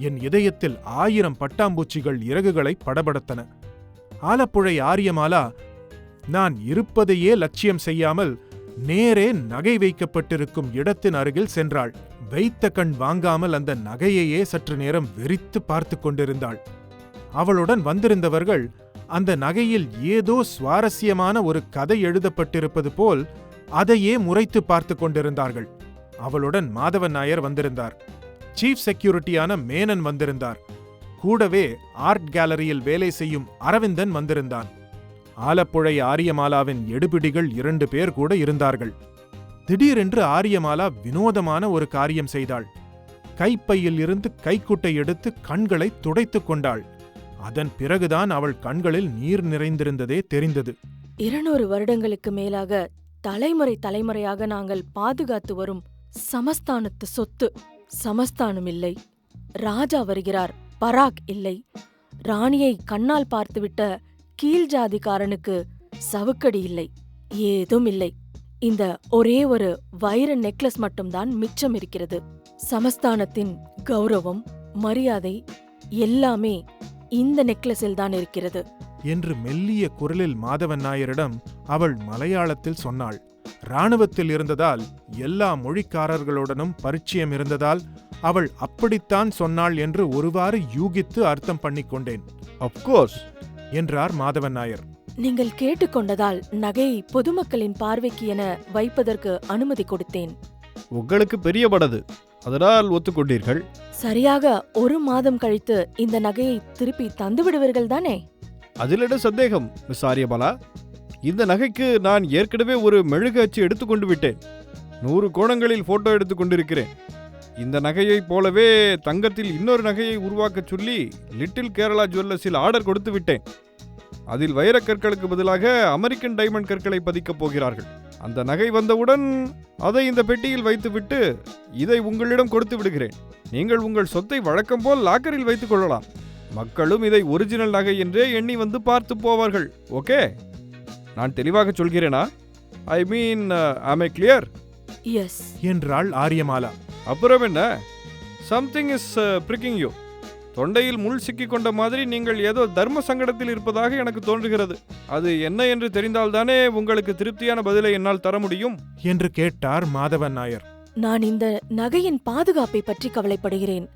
என் இதயத்தில் 1000 பட்டாம்பூச்சிகள் இறகுகளை படபடத்தன. ஆலப்புழை ஆரியமாலா நான் இருப்பதையே லட்சியம் செய்யாமல் நேரே நகை வைக்கப்பட்டிருக்கும் இடத்தின் அருகில் சென்றாள். வைத்த கண் வாங்காமல் அந்த நகையையே சற்று நேரம் வெறித்து பார்த்து கொண்டிருந்தாள். அவளுடன் வந்திருந்தவர்கள் அந்த நகையில் ஏதோ சுவாரஸ்யமான ஒரு கதை எழுதப்பட்டிருப்பது போல் அதையே முறைத்து பார்த்து கொண்டிருந்தார்கள். அவளுடன் மாதவன் நாயர் வந்திருந்தார். சீஃப் செக்யூரிட்டியான மேனன் வந்திருந்தார். கூடவே ஆர்ட் கேலரியில் வேலை செய்யும் அரவிந்தன் வந்திருந்தான். ஆலப்புழை ஆரியமாலாவின் எடுபிடிகள் 2 பேர் கூட இருந்தார்கள். திடீரென்று ஆரியமாலா வினோதமான ஒரு காரியம் செய்தாள். கைப்பையில் இருந்து கைக்குட்டை எடுத்து கண்களை துடைத்துக் கொண்டாள். அதன் பிறகுதான் அவள் கண்களில் நீர் நிறைந்திருந்ததே தெரிந்தது. 200 வருடங்களுக்கு மேலாக தலைமுறையாக நாங்கள் பாதுகாத்து வரும் சமஸ்தானத்து சொத்து. சமஸ்தானம் இல்லை, ராஜா வருகிறார், பராக் இல்லை, ராணியை கண்ணால் பார்த்துவிட்ட கீழ் ஜாதிக்காரனுக்கு சவுக்கடி இல்லை, ஏதும் இல்லை. இந்த ஒரே ஒரு வைர நெக்லஸ் மட்டும்தான் மிச்சம் இருக்கிறது. சமஸ்தானத்தின் கௌரவம், மரியாதை எல்லாமே இந்த நெக்லஸில் தான் இருக்கிறது என்று மெல்லிய குரலில் மாதவன் நாயரிடம் அவள் மலையாளத்தில் சொன்னாள். இராணுவத்தில் இருந்ததால் எல்லா மொழிக்காரர்களுடனும் பரிச்சயம் இருந்ததால் அவள் அப்படித்தான் சொன்னாள் என்று ஒருவாறு யூகித்து அர்த்தம் பண்ணிக்கொண்டேன். அப்கோர்ஸ் என்றார் மாதவன் நாயர். நீங்கள் கேட்டுக்கொண்டதால் நகையை பொதுமக்களின் பார்வைக்கு என வைப்பதற்கு அனுமதி கொடுத்தேன். உங்களுக்கு பெரிய படது, அதனால் ஒத்துக்கொண்டீர்கள். சரியாக 1 மாதம் கழித்து இந்த நகையை திருப்பி தந்து விடுவீர்கள் தானே? அதிலிட சந்தேகம் மிஸ் ஆரியபாலா. இந்த நகைக்கு நான் ஏற்கனவே ஒரு மெழுகு அச்சு எடுத்துக்கொண்டு விட்டேன். 100 கோணங்களில் போட்டோ எடுத்துக் கொண்டிருக்கிறேன். இந்த நகையைப் போலவே தங்கத்தில் இன்னொரு நகையை உருவாக்கச் சொல்லி லிட்டில் கேரளா ஜுவல்லர்ஸில் ஆர்டர் கொடுத்து விட்டேன். அதில் வைரக்கற்களுக்கு பதிலாக அமெரிக்கன் டைமண்ட் கற்களை பதிக்கப் போகிறார்கள். அந்த நகை வந்தவுடன் அதை இந்த பெட்டியில் வைத்துவிட்டு இதை உங்களிடம் கொடுத்து விடுகிறேன். நீங்கள் உங்கள் சொத்தை வழக்கம் போல் லாக்கரில் வைத்துக் கொள்ளலாம். மக்களும் இதை ஒரிஜினல் நகை என்றே எண்ணி வந்து பார்த்து போவார்கள். ஓகே, நான் தெளிவாக சொல்கிறேனா? ஐ மீன், am I clear? எஸ் என்றாள் ஆரியமாலா. அப்புறம் என்ன? Something is பிரிக்கிங் you. தொண்டையில் முள் சிக்கிக் கொண்ட மாதிரி நீங்கள் ஏதோ தர்ம சங்கடத்தில் இருப்பதாக எனக்கு தோன்றுகிறது. அது என்ன என்று தெரிந்தால்தானே உங்களுக்கு திருப்தியான பதிலை என்னால் தர முடியும் என்று கேட்டார் மாதவன் நாயர். நான் இந்த நகையின் பாதுகாப்பை பற்றி கவலைப்படுகிறேன்.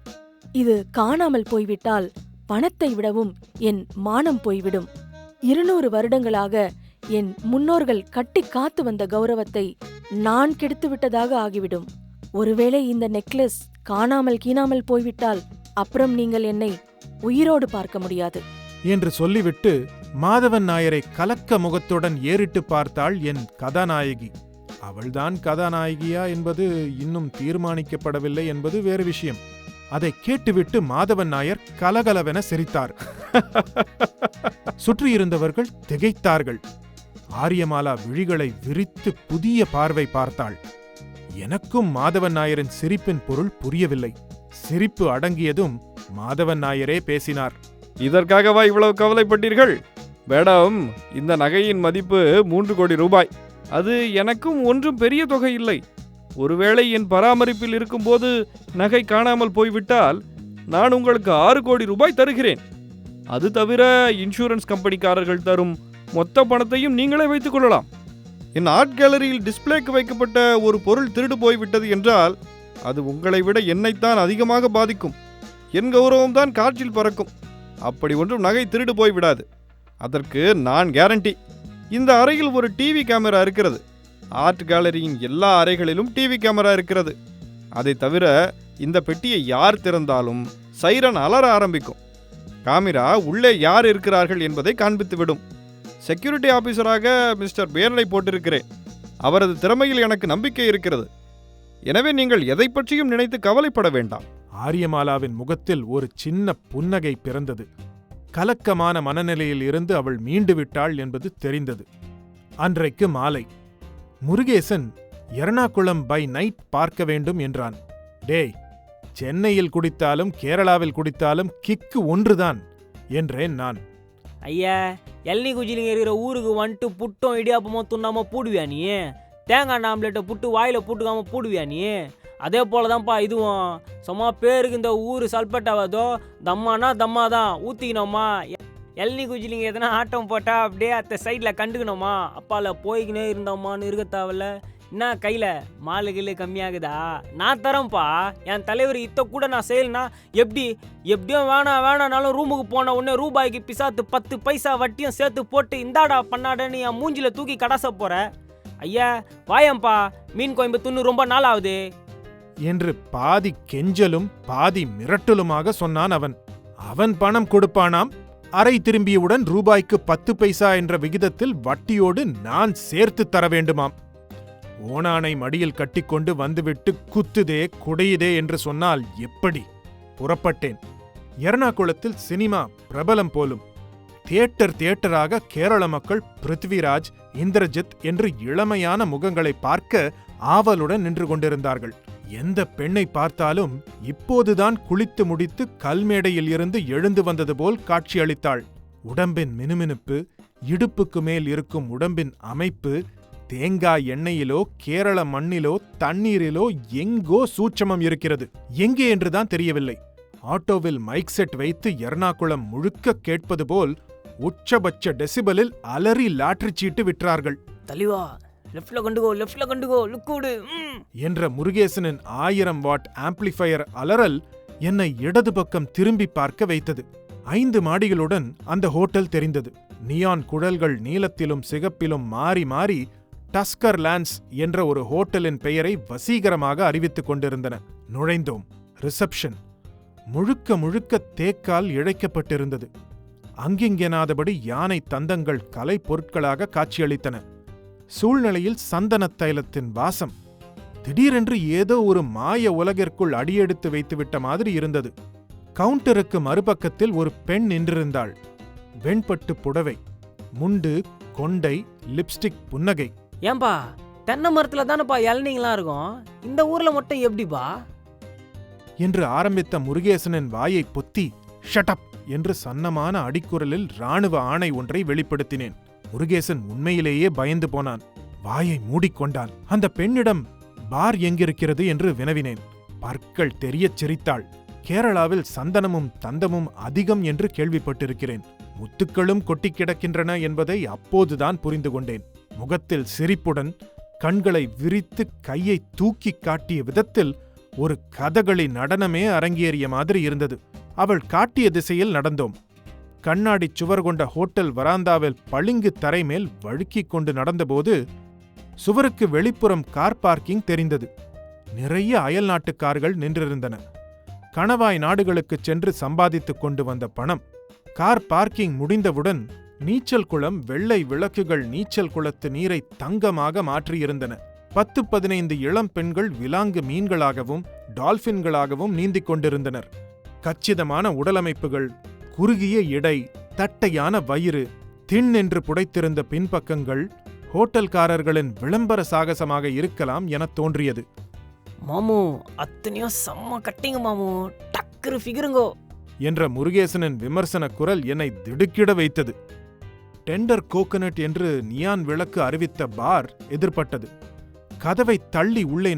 இது காணாமல் போய்விட்டால் பணத்தை விடவும் என் மானம் போய்விடும். 200 வருடங்களாக என் முன்னோர்கள் கட்டி காத்து வந்த கௌரவத்தை நான் கெடுத்து விட்டதாக ஆகிவிடும். ஒருவேளை இந்த நெக்லஸ் காணாமல் போய்விட்டால் அப்புறம் நீங்கள் என்னை உயிரோடு பார்க்க முடியாது என்று சொல்லிவிட்டு மாதவன் நாயரை கலக்க முகத்துடன் ஏறிட்டு பார்த்தாள் என் கதாநாயகி. அவள்தான் கதாநாயகியா என்பது இன்னும் தீர்மானிக்கப்படவில்லை என்பது வேறு விஷயம். அதை கேட்டுவிட்டு மாதவன் நாயர் கலகலவென சிரித்தார். சுற்றியிருந்தவர்கள் திகைத்தார்கள். ஆரியமாலா விழிகளை விரித்து புதிய பார்வை பார்த்தாள். எனக்கும் மாதவன் நாயரின் சிரிப்பின் பொருள் புரியவில்லை. சிரிப்பு அடங்கியதும் மாதவன் நாயரே பேசினார். இதற்காகவா இவ்வளவு கவலைப்பட்டீர்கள்? மேடம், இந்த நகையின் மதிப்பு 3 கோடி ரூபாய். அது எனக்கும் ஒன்றும் பெரிய தொகை இல்லை. ஒருவேளை என் பராமரிப்பில் இருக்கும்போது நகை காணாமல் போய்விட்டால் நான் உங்களுக்கு 6 கோடி ரூபாய் தருகிறேன். அது தவிர இன்சூரன்ஸ் கம்பெனிக்காரர்கள் தரும் மொத்த பணத்தையும் நீங்களே வைத்துக் கொள்ளலாம். என் ஆர்ட் கேலரியில் டிஸ்பிளேக்கு வைக்கப்பட்ட ஒரு பொருள் திருடு போய்விட்டது என்றால் அது உங்களை விட என்னைத்தான் அதிகமாக பாதிக்கும். என் கௌரவம்தான் காற்றில் பறக்கும். அப்படி ஒன்றும் நகை திருடு போய்விடாது. அதற்கு நான் கேரண்டி. இந்த அறையில் ஒரு டிவி கேமரா இருக்கிறது. ஆர்ட் கேலரியின் எல்லா அறைகளிலும் டிவி கேமரா இருக்கிறது. அதை தவிர இந்த பெட்டியை யார் திறந்தாலும் சைரன் அலற ஆரம்பிக்கும். கேமரா உள்ளே யார் இருக்கிறார்கள் என்பதை காண்பித்துவிடும். செக்யூரிட்டி ஆபீசராக மிஸ்டர் பேர்னை போட்டிருக்கிறேன். அவரது திறமையில் எனக்கு நம்பிக்கை இருக்கிறது. எனவே நீங்கள் எதை பற்றியும் நினைத்து கவலைப்பட வேண்டாம். ஆரியமாலாவின் முகத்தில் ஒரு சின்ன புன்னகை பிறந்தது. கலக்கமான மனநிலையில் இருந்து அவள் மீண்டு விட்டாள் என்பது தெரிந்தது. அன்றைக்கு மாலை முருகேசன் எர்ணாகுளம் பை நைட் பார்க்க வேண்டும் என்றான். டேய், சென்னையில் குடித்தாலும் கேரளாவில் குடித்தாலும் கிக்கு ஒன்றுதான் என்றேன் நான். ஐயா, எல்னி குஜிலிங்க இருக்கிற ஊருக்கு வந்துட்டு புட்டும் இடியாப்பமோ துண்ணாமோ பூடுவியா நீ? தேங்காய் ஆம்லேட்டை புட்டு வாயில் போட்டுக்காம பூடுவியா நீ? அதே போல தான்ப்பா இதுவும். சும்மா பேருக்கு இந்த ஊர் சல்பட்டாவதோ தம்மானா தம்மா தான் ஊற்றிக்கணுமா. எல்னி குஜிலிங்க எதனா ஆட்டம் போட்டால் அப்படியே அந்த சைடில் கண்டுக்கணுமா. அப்பால போய்க்கினே இருந்தோம்மான்னு இருக்க தேவையில்ல. என்ன கையில் மாலுகில் கம்மியாகுதா? நான் தரேன்ப்பா. என் தலைவர் இத்த கூட நான் செய்யலைன்னா எப்படியும் வேணானாலும் ரூமுக்கு போன உடனே ரூபாய்க்கு பிசாத்து 10 பைசா வட்டியும் சேர்த்து போட்டு இந்தாடா பண்ணாடன்னு என் மூஞ்சில தூக்கி கடாச போற. ஐயா வாயம்பா, மீன் கோயம்பு துண்ணு ரொம்ப நாள் ஆகுது என்று பாதி கெஞ்சலும் பாதி மிரட்டலுமாக சொன்னான் அவன். அவன் பணம் கொடுப்பானாம். அறை திரும்பியவுடன் ரூபாய்க்கு 10 பைசா என்ற விகிதத்தில் வட்டியோடு நான் சேர்த்து தர வேண்டுமாம். ஓனானை மடியில் கட்டிக்கொண்டு வந்துவிட்டு குத்துதே குடையுதே என்று சொன்னால் எப்படி? புறப்பட்டேன். எர்ணாகுளத்தில் சினிமா பிரபலம் போலும். தியேட்டராக கேரள மக்கள் பிருத்விராஜ், இந்திரஜித் என்று இளமையான முகங்களை பார்க்க ஆவலுடன் நின்று கொண்டிருந்தார்கள். எந்த பெண்ணை பார்த்தாலும் இப்போதுதான் குளித்து முடித்து கல்மேடையில் இருந்து எழுந்து வந்தது போல் காட்சியளித்தாள். உடம்பின் மினுமினுப்பு, இடுப்புக்கு மேல் இருக்கும் உடம்பின் அமைப்பு, தேங்காய் எண்ணெயிலோ கேரள மண்ணிலோ தண்ணீரிலோ எங்கோ சூட்சமம் இருக்கிறது. எங்கே என்றுதான் தெரியவில்லை. ஆட்டோவில் மைக் செட் வைத்து எர்ணாகுளம் முழுக்க கேட்பது போல் உச்சபட்ச டெசிபலில் அலறி லாட்டரி சீட்டு விற்றார்கள். தலிவா, லெஃப்ட்ல கொண்டுகோ லுக்கூடு என்ற முருகேசனின் 1000 வாட் ஆம்பிளிஃபயர் அலறல் என்னை இடது பக்கம் திரும்பி பார்க்க வைத்தது. 5 மாடிகளுடன் அந்த ஹோட்டல் தெரிந்தது. நியான் குழல்கள் நீலத்திலும் சிகப்பிலும் மாறி மாறி டஸ்கர் லான்ஸ் என்ற ஒரு ஹோட்டலின் பெயரை வசீகரமாக அறிவித்துக் கொண்டிருந்தன. நுழைந்தோம். ரிசப்ஷன் முழுக்க தேக்கால் இழைக்கப்பட்டிருந்தது. அங்கிங்கெனாதபடி யானை தந்தங்கள் கலை பொருட்களாக காட்சியளித்தன. சூழ்நிலையில் சந்தனத் தைலத்தின் வாசம். திடீரென்று ஏதோ ஒரு மாய உலகிற்குள் அடியெடுத்து வைத்துவிட்ட மாதிரி இருந்தது. கவுண்டருக்கு மறுபக்கத்தில் ஒரு பெண் நின்றிருந்தாள். வெண்பட்டு புடவை, முண்டு, கொண்டை, லிப்ஸ்டிக், புன்னகை. ஏன்பா, தென்னை மரத்துல தானப்பா இளநீங்களாம் இருக்கும், இந்த ஊர்ல மட்டும் எப்படிப்பா என்று ஆரம்பித்த முருகேசனின் வாயை பொத்தி ஷட்டப் என்று சன்னமான அடிக்குரலில் இராணுவ ஆணை ஒன்றை வெளிப்படுத்தினேன். முருகேசன் உண்மையிலேயே பயந்து போனான். வாயை மூடிக்கொண்டான். அந்த பெண்ணிடம் பார் எங்கிருக்கிறது என்று வினவினேன். பற்கள் தெரியச் சிரித்தாள். கேரளாவில் சந்தனமும் தந்தமும் அதிகம் என்று கேள்விப்பட்டிருக்கிறேன். முத்துக்களும் கொட்டி கிடக்கின்றன என்பதை அப்போதுதான் புரிந்து கொண்டேன். முகத்தில் சிரிப்புடன் கண்களை விரித்து கையை தூக்கி காட்டிய விதத்தில் ஒரு கதகளி நடனமே அரங்கேறிய மாதிரி இருந்தது. அவள் காட்டிய திசையில் நடந்தோம். கண்ணாடி சுவர் கொண்ட ஹோட்டல் வராந்தாவில் பளிங்கு தரைமேல் வழுக்கிக் கொண்டு நடந்தபோது சுவருக்கு வெளிப்புறம் கார் பார்க்கிங் தெரிந்தது. நிறைய அயல் நாட்டுக்கார்கள் நின்றிருந்தன. கணவாய் நாடுகளுக்குச் சென்று சம்பாதித்துக் கொண்டு வந்த பணம். கார் பார்க்கிங் முடிந்தவுடன் நீச்சல் குளம் வெள்ளை விளக்குகள் நீச்சல் குளத்து நீரை தங்கமாக மாற்றியிருந்தன. 10-15 இளம் பெண்கள் விலாங்கு மீன்களாகவும் டால்பின்களாகவும் நீந்திக் கொண்டிருந்தனர். கச்சிதமான உடலமைப்புகள், குறுகிய இடை, தட்டையான வயிறு, தின் என்று புடைத்திருந்த பின்பக்கங்கள் ஹோட்டல்காரர்களின் விளம்பர சாகசமாக இருக்கலாம் என தோன்றியது. மாமு அத்தனையும் செம்ம கட்டிங்க மாமு, டக்குரு ஃபிகருங்கோ என்ற முருகேசனின் விமர்சன குரல் என்னை திடுக்கிட வைத்தது. டெண்டர் கோகனட் என்று நியான் விளக்கு அறிவித்த பார் எதிர்பட்டது. கதவை தள்ளி உள்ளே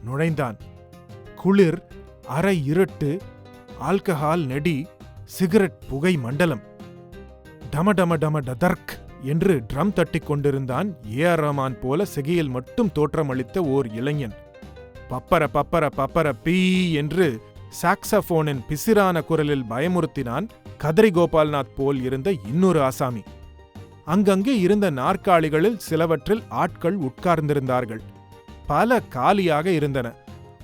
நுழைந்தான். குளிர், அரை இருட்டு, ஆல்கஹால் நெடி, சிகரெட் புகை மண்டலம். டமடம டம டதர்க் என்று ட்ரம் தட்டிக் கொண்டிருந்தான் ஏஆர் ரஹ்மான் போல செகையில் மட்டும் தோற்றமளித்த ஓர் இளைஞன். பப்பர பப்பர பப்பர பீ என்று சாக்ஸபோனின் பிசிரான குரலில் பயமுறுத்தினான் கதரி கோபால்நாத் போல் இருந்த இன்னொரு ஆசாமி. அங்கங்கே இருந்த நாற்காலிகளில் சிலவற்றில் ஆட்கள் உட்கார்ந்திருந்தார்கள். பல காலியாக இருந்தன.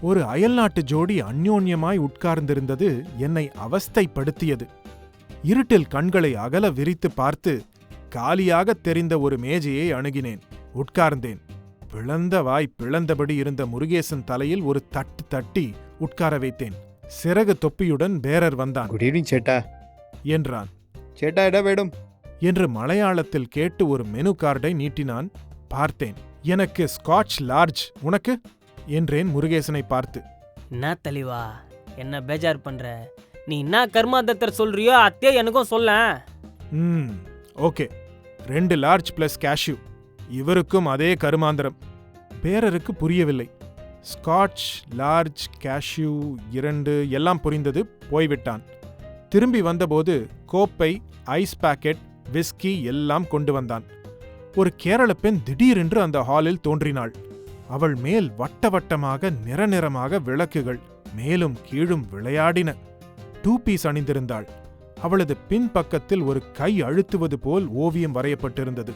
ஒரு அயல்நாட்டு ஜோடி அந்யோன்யமாய் உட்கார்ந்திருந்தது என்னை அவஸ்தைப்படுத்தியது. இருட்டில் கண்களை அகல விரித்து பார்த்து காலியாக தெரிந்த ஒரு மேஜையை அணுகினேன். உட்கார்ந்தேன். பிளந்த வாய் பிளந்தபடி இருந்த முருகேசன் தலையில் ஒரு தட்டு தட்டி உட்கார வைத்தேன். சிறகு தொப்பியுடன் பேரர் வந்தான். குட் ஈவினிங் சேட்டா என்றான். சேட்டா இட வேடும் என்று மலையாளத்தில் கேட்டு ஒரு மெனு கார்டை நீட்டினான். பார்த்தேன். எனக்கு ஸ்காட்ச் லார்ஜ், உனக்கு என்றேன் முருகேசனை பார்த்து. என்ன தெளிவா, என்ன பேஜார் பண்ற? நீ என்ன கர்மாந்தத்தர் சொல்றியோ அத்தே எனக்கும் சொல்ல. Okay, 2 large plus cashew. இவருக்கும் அதே கருமாந்திரம். பேரருக்கு புரியவில்லை. ஸ்காட்ச் லார்ஜ் கேஷ்யூ 2 எல்லாம் புரிந்தது. போய்விட்டான். திரும்பி வந்தபோது கோப்பை, ஐஸ் பாக்கெட், விஸ்கி எல்லாம் கொண்டு வந்தான். ஒரு கேரள பெண் திடீரென்று அந்த ஹாலில் தோன்றினாள். அவள் மேல் வட்ட வட்டமாக நிறநிறமாக விளக்குகள் மேலும் கீழும் விளையாடின. 2 பீஸ் அணிந்திருந்தாள். அவளது பின்பக்கத்தில் ஒரு கை அழுத்துவது போல் ஓவியம் வரையப்பட்டிருந்தது.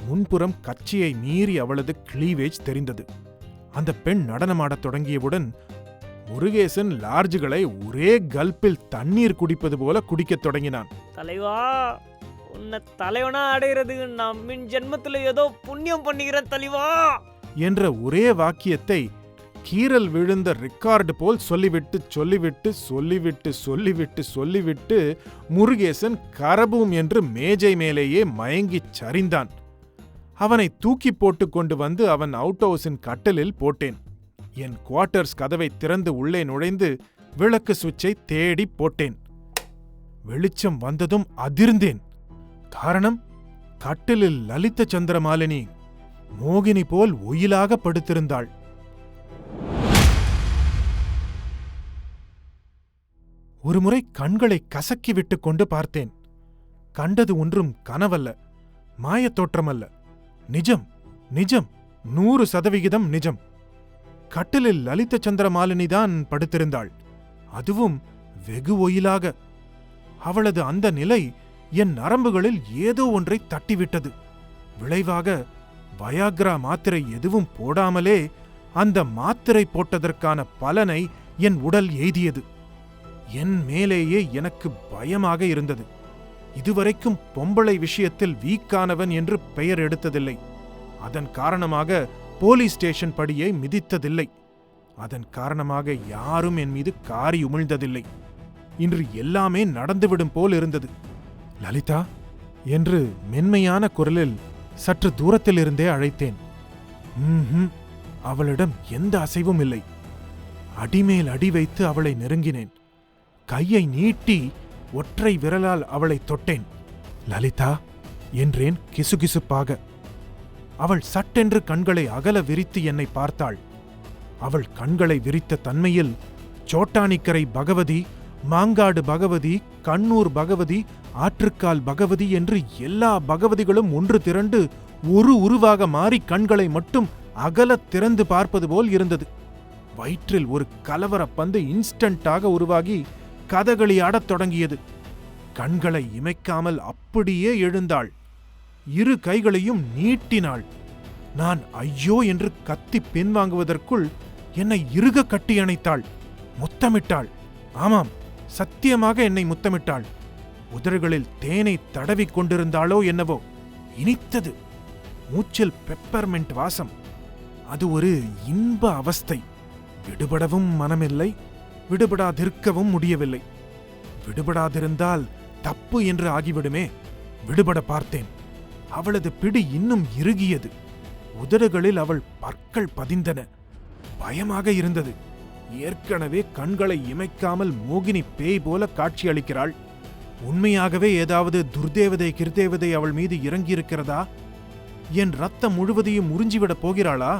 முன்புறம் கட்சியை மீறி அவளது கிளீவேஜ் தெரிந்தது. அந்த பெண் நடனமாடத் தொடங்கியவுடன் முருகேசன் லார்ஜுகளை ஒரே கல்பில் தண்ணீர் குடிப்பது போல குடிக்கத் தொடங்கினான். தலைவா, உன்னை தலைவனா அடைகிறதுக்கு நான் மின் ஜென்மத்துல ஏதோ புண்ணியம் பண்ணிக்கிறேன் தலைவா என்ற ஒரே வாக்கியத்தை கீறல் விழுந்த ரெக்கார்டு போல் சொல்லிவிட்டு முருகேசன் கரபூம் என்று மேஜை மேலேயே மயங்கிச் சரிந்தான். அவனை தூக்கி போட்டு கொண்டு வந்து அவன் அவுட் ஹவுஸின் கட்டிலில் போட்டேன். என் குவார்ட்டர்ஸ் கதவை திறந்து உள்ளே நுழைந்து விளக்கு சுவிட்சை தேடி போட்டேன். வெளிச்சம் வந்ததும் அதிர்ந்தேன். காரணம், கட்டிலில் லலித சந்திரமாலினி மோகினி போல் ஒயிலாக படுத்திருந்தாள். ஒருமுறை கண்களை கசக்கி விட்டுக் கொண்டு பார்த்தேன். கண்டது ஒன்றும் கனவல்ல, மாயத் தோற்றமல்ல. நிஜம், நிஜம், 100% நிஜம். கட்டிலில் லலித சந்திரமாலினிதான் படுத்திருந்தாள். அதுவும் வெகு ஒயிலாக. அவளது அந்த நிலை என் நரம்புகளில் ஏதோ ஒன்றை தட்டிவிட்டது. விளைவாக வயாக்ரா மாத்திரை எதுவும் போடாமலே அந்த மாத்திரை போட்டதற்கான பலனை என் உடல் எய்தியது. என் மேலேயே எனக்கு பயமாக இருந்தது. இதுவரைக்கும் பொம்பளை விஷயத்தில் வீக்கானவன் என்று பெயர் எடுத்ததில்லை. அதன் காரணமாக போலீஸ் ஸ்டேஷன் படியை மிதித்ததில்லை. அதன் காரணமாக யாரும் என் மீது காரி உமிழ்ந்ததில்லை. இன்று எல்லாமே நடந்துவிடும் போல் இருந்தது. லலிதா என்று மென்மையான குரலில் சற்று தூரத்திலிருந்தே அழைத்தேன். அவளிடம் எந்த அசைவும் இல்லை. அடிமேல் அடி வைத்து அவளை நெருங்கினேன். கையை நீட்டி ஒற்றை விரலால் அவளை தொட்டேன். லலிதா என்றேன் கிசுகிசுப்பாக. அவள் சட்டென்று கண்களை அகல விரித்து என்னை பார்த்தாள். அவள் கண்களை விரித்த தன்மையில் சோட்டானிக்கரை பகவதி, மாங்காடு பகவதி, கண்ணூர் பகவதி, ஆற்றுக்கால் பகவதி என்று எல்லா பகவதிகளும் ஒன்று திரண்டு ஒரு உருவாக மாறி கண்களை மட்டும் அகலத் திறந்து பார்ப்பது போல் இருந்தது. வயிற்றில் ஒரு கலவர பந்து இன்ஸ்டன்டாக உருவாகி கதகளி ஆடத் தொடங்கியது. கண்களை இமைக்காமல் அப்படியே எழுந்தாள். 2 கைகளையும் நீட்டினாள். நான் ஐயோ என்று கத்தி பின்வாங்குவதற்குள் என்னை இறுக கட்டி அணைத்தாள். முத்தமிட்டாள். ஆமாம், சத்தியமாக என்னை முத்தமிட்டாள். உதடுகளில் தேனை தடவிக் கொண்டிருந்தாளோ என்னவோ. இனித்தது. மூச்சில் பெப்பர்மெண்ட் வாசம். அது ஒரு இன்ப அவஸ்தை. விடுபடவும் மனமில்லை, விடுபடாதிருக்கவும் முடியவில்லை. விடுபடாதிருந்தால் தப்பு என்று ஆகிவிடுமே. விடுபட பார்த்தேன். அவளது பிடி இன்னும் இறுகியது. உதடுகளில் அவள் பற்கள் பதிந்தன. பயமாக இருந்தது. ஏற்கனவே கண்களை இமைக்காமல் மோகினி பேய் போல காட்சியளிக்கிறாள். உண்மையாகவே ஏதாவது துர்தேவதை கிருதேவதை அவள் மீது இறங்கியிருக்கிறதா? என் ரத்தம் முழுவதையும் உறிஞ்சிவிடப் போகிறாளா?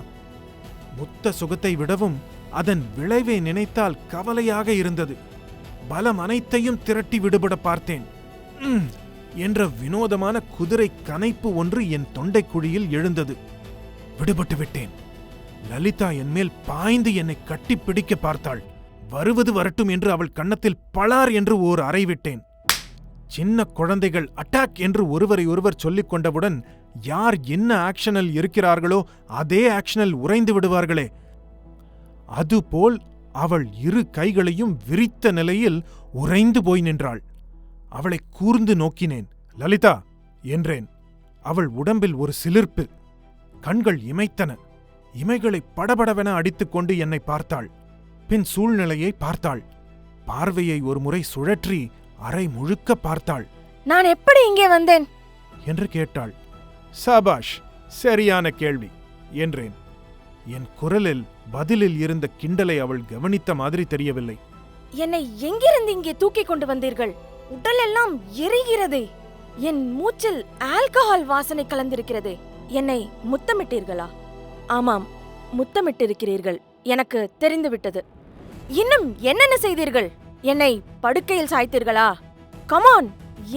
முத்த சுகத்தை விடவும் அதன் விளைவை நினைத்தால் கவலையாக இருந்தது. பலம் அனைத்தையும் திரட்டி விடுபட பார்த்தேன். என்ற வினோதமான குதிரை கனைப்பு ஒன்று என் தொண்டைக்குழியில் எழுந்தது. விடுபட்டு விட்டேன். லலிதா என் மேல் பாய்ந்து என்னை கட்டிப்பிடிக்க பார்த்தாள். வருவது வரட்டும் என்று அவள் கன்னத்தில் பளார் என்று ஓர் அறை விட்டேன். சின்ன குழந்தைகள் அட்டாக் என்று ஒருவரை ஒருவர் சொல்லிக் கொண்டவுடன் யார் என்ன ஆக்ஷனில் இருக்கிறார்களோ அதே ஆக்ஷனில் உறைந்து விடுவார்களே, அதுபோல் அவள் இரு கைகளையும் விரித்த நிலையில் உறைந்து போய் நின்றாள். அவளை கூர்ந்து நோக்கினேன். லலிதா என்றேன். அவள் உடம்பில் ஒரு சிலிர்ப்பு. கண்கள் இமைத்தன. இமைகளை படபடவென அடித்துக்கொண்டு என்னை பார்த்தாள். பின் சூழ்நிலையை பார்த்தாள். பார்வையை ஒரு முறை சுழற்றி அறை முழுக்க பார்த்தாள். நான் எப்படி இங்கே வந்தேன் என்று கேட்டாள். சபாஷ், சரியான கேள்வி என்றேன். என் குரலில் பதிலில் இருந்த கிண்டலை அவள் கவனித்த மாதிரி தெரியவில்லை. என்னை எங்கிருந்து இங்கே தூக்கி கொண்டு வந்தீர்கள்? உடல் எல்லாம் எரிகிறதே. என் மூச்சில் ஆல்கஹால் வாசனை கலந்திருக்கிறதே. என்னை முத்தமிட்டீர்களா? ஆமாம், முத்தமிட்டிருக்கிறீர்கள். எனக்கு தெரிந்துவிட்டது. இன்னும் என்னென்ன செய்தீர்கள்? என்னை படுக்கையில் சாய்த்தீர்களா? கமான்,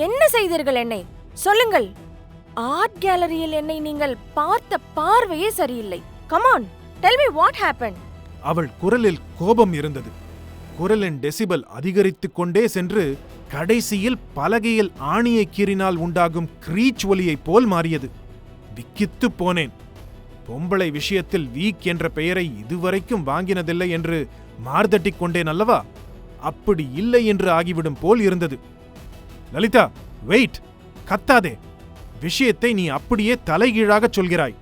என்ன செய்தீர்கள்? என்னை சொல்லுங்கள். ஆர்ட் கேலரியில் என்னை நீங்கள் பார்த்த பார்வையே சரியில்லை. Come on, tell me what happen. அவள் குரலில் கோபம் இருந்தது. குரலின் டெசிபல் அதிகரித்துக் கொண்டே சென்று கடைசியில் பலகையில் ஆணியை கீறினால் உண்டாகும் கிரீச் ஒலியைப் போல் மாறியது. விக்கித்துப் போனேன். பொம்பளை விஷயத்தில் வீக் என்ற பெயரை இதுவரைக்கும் வாங்கினதில்லை என்று மார்தட்டிக் கொண்டேன் அல்லவா? அப்படி இல்லை என்று ஆகிவிடும் போல் இருந்தது. லலிதா, வெயிட், கத்தாதே. விஷயத்தை நீ அப்படியே தலைகீழாகச் சொல்கிறாய்.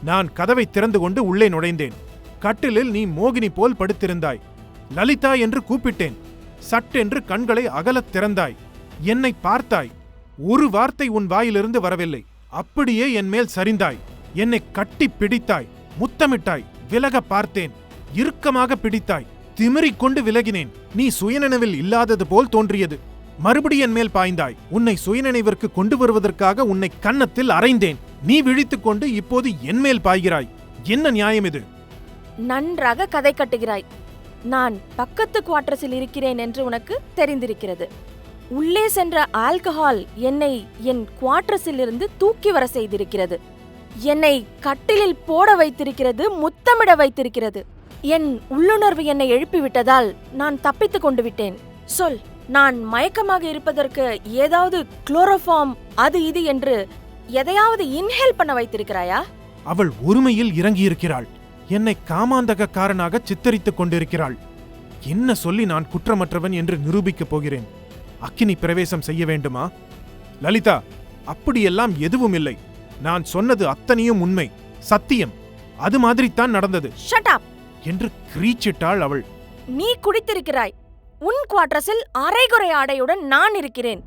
நான் கதவை திறந்து கொண்டு உள்ளே நுழைந்தேன். கட்டிலில் நீ மோகினி போல் படுத்திருந்தாய். லலிதா என்று கூப்பிட்டேன். சட்டென்று கண்களை அகலத் திறந்தாய். என்னை பார்த்தாய். ஒரு வார்த்தை உன் வாயிலிருந்து வரவில்லை. அப்படியே என் மேல் சரிந்தாய். என்னை கட்டி பிடித்தாய். முத்தமிட்டாய். விலக பார்த்தேன். இறுக்கமாக பிடித்தாய். திமிரிக் கொண்டு விலகினேன். நீ சுயநினைவில் இல்லாதது போல் தோன்றியது. மறுபடி என் மேல் பாய்ந்தாய். உன்னை சுயநினைவிற்கு கொண்டு வருவதற்காக உன்னை கன்னத்தில் அறைந்தேன். நீ விழித்துக் கொண்டு இப்போது என் மேல் பாய்கிறாய். என்ன நியாயம் இது? நன்றாக கதை கட்டுகிறாய். நான் பக்கத்து குவார்டர்ஸில் இருக்கிறேன் என்று உனக்கு தெரிந்திருக்கிறது. உள்ளே சென்ற ஆல்கஹால் என்னை என் குவார்டர்ஸில் இருந்து தூக்கி வர செய்திருக்கிறது. என்னை கட்டிலில் போட வைத்திருக்கிறது, முத்தமிட வைத்திருக்கிறது. என் உள்ளுணர்வு என்னை எழுப்பிவிட்டதால் நான் தப்பித்துக் கொண்டு விட்டேன். சொல், நான் மயக்கமாக இருப்பதற்கு ஏதாவது குளோரோஃபார்ம் அது இது என்று எதையாவது இன்ஹேல் பண்ண வைத்திருக்கிறாயா? அவள் ஒருமையில் இறங்கியிருக்கிறாள். என்னை காமாந்தகக்காரனாக சித்தரித்துக் கொண்டிருக்கிறாள். என்ன சொல்லி நான் குற்றமற்றவன் என்று நிரூபிக்கப் போகிறேன்? அக்கினி பிரவேசம் செய்ய வேண்டுமா? லலிதா, அப்படியெல்லாம் எதுவும் இல்லை. நான் சொன்னது அத்தனையும் உண்மை, சத்தியம். அது மாதிரித்தான் நடந்தது. ஷட் அப் என்று கிரீச்சிட்டாள் அவள். நீ குடித்திருக்கிறாய். உன் குவார்டர்ஸில் அரைகுறை ஆடையுடன் நான் இருக்கிறேன்.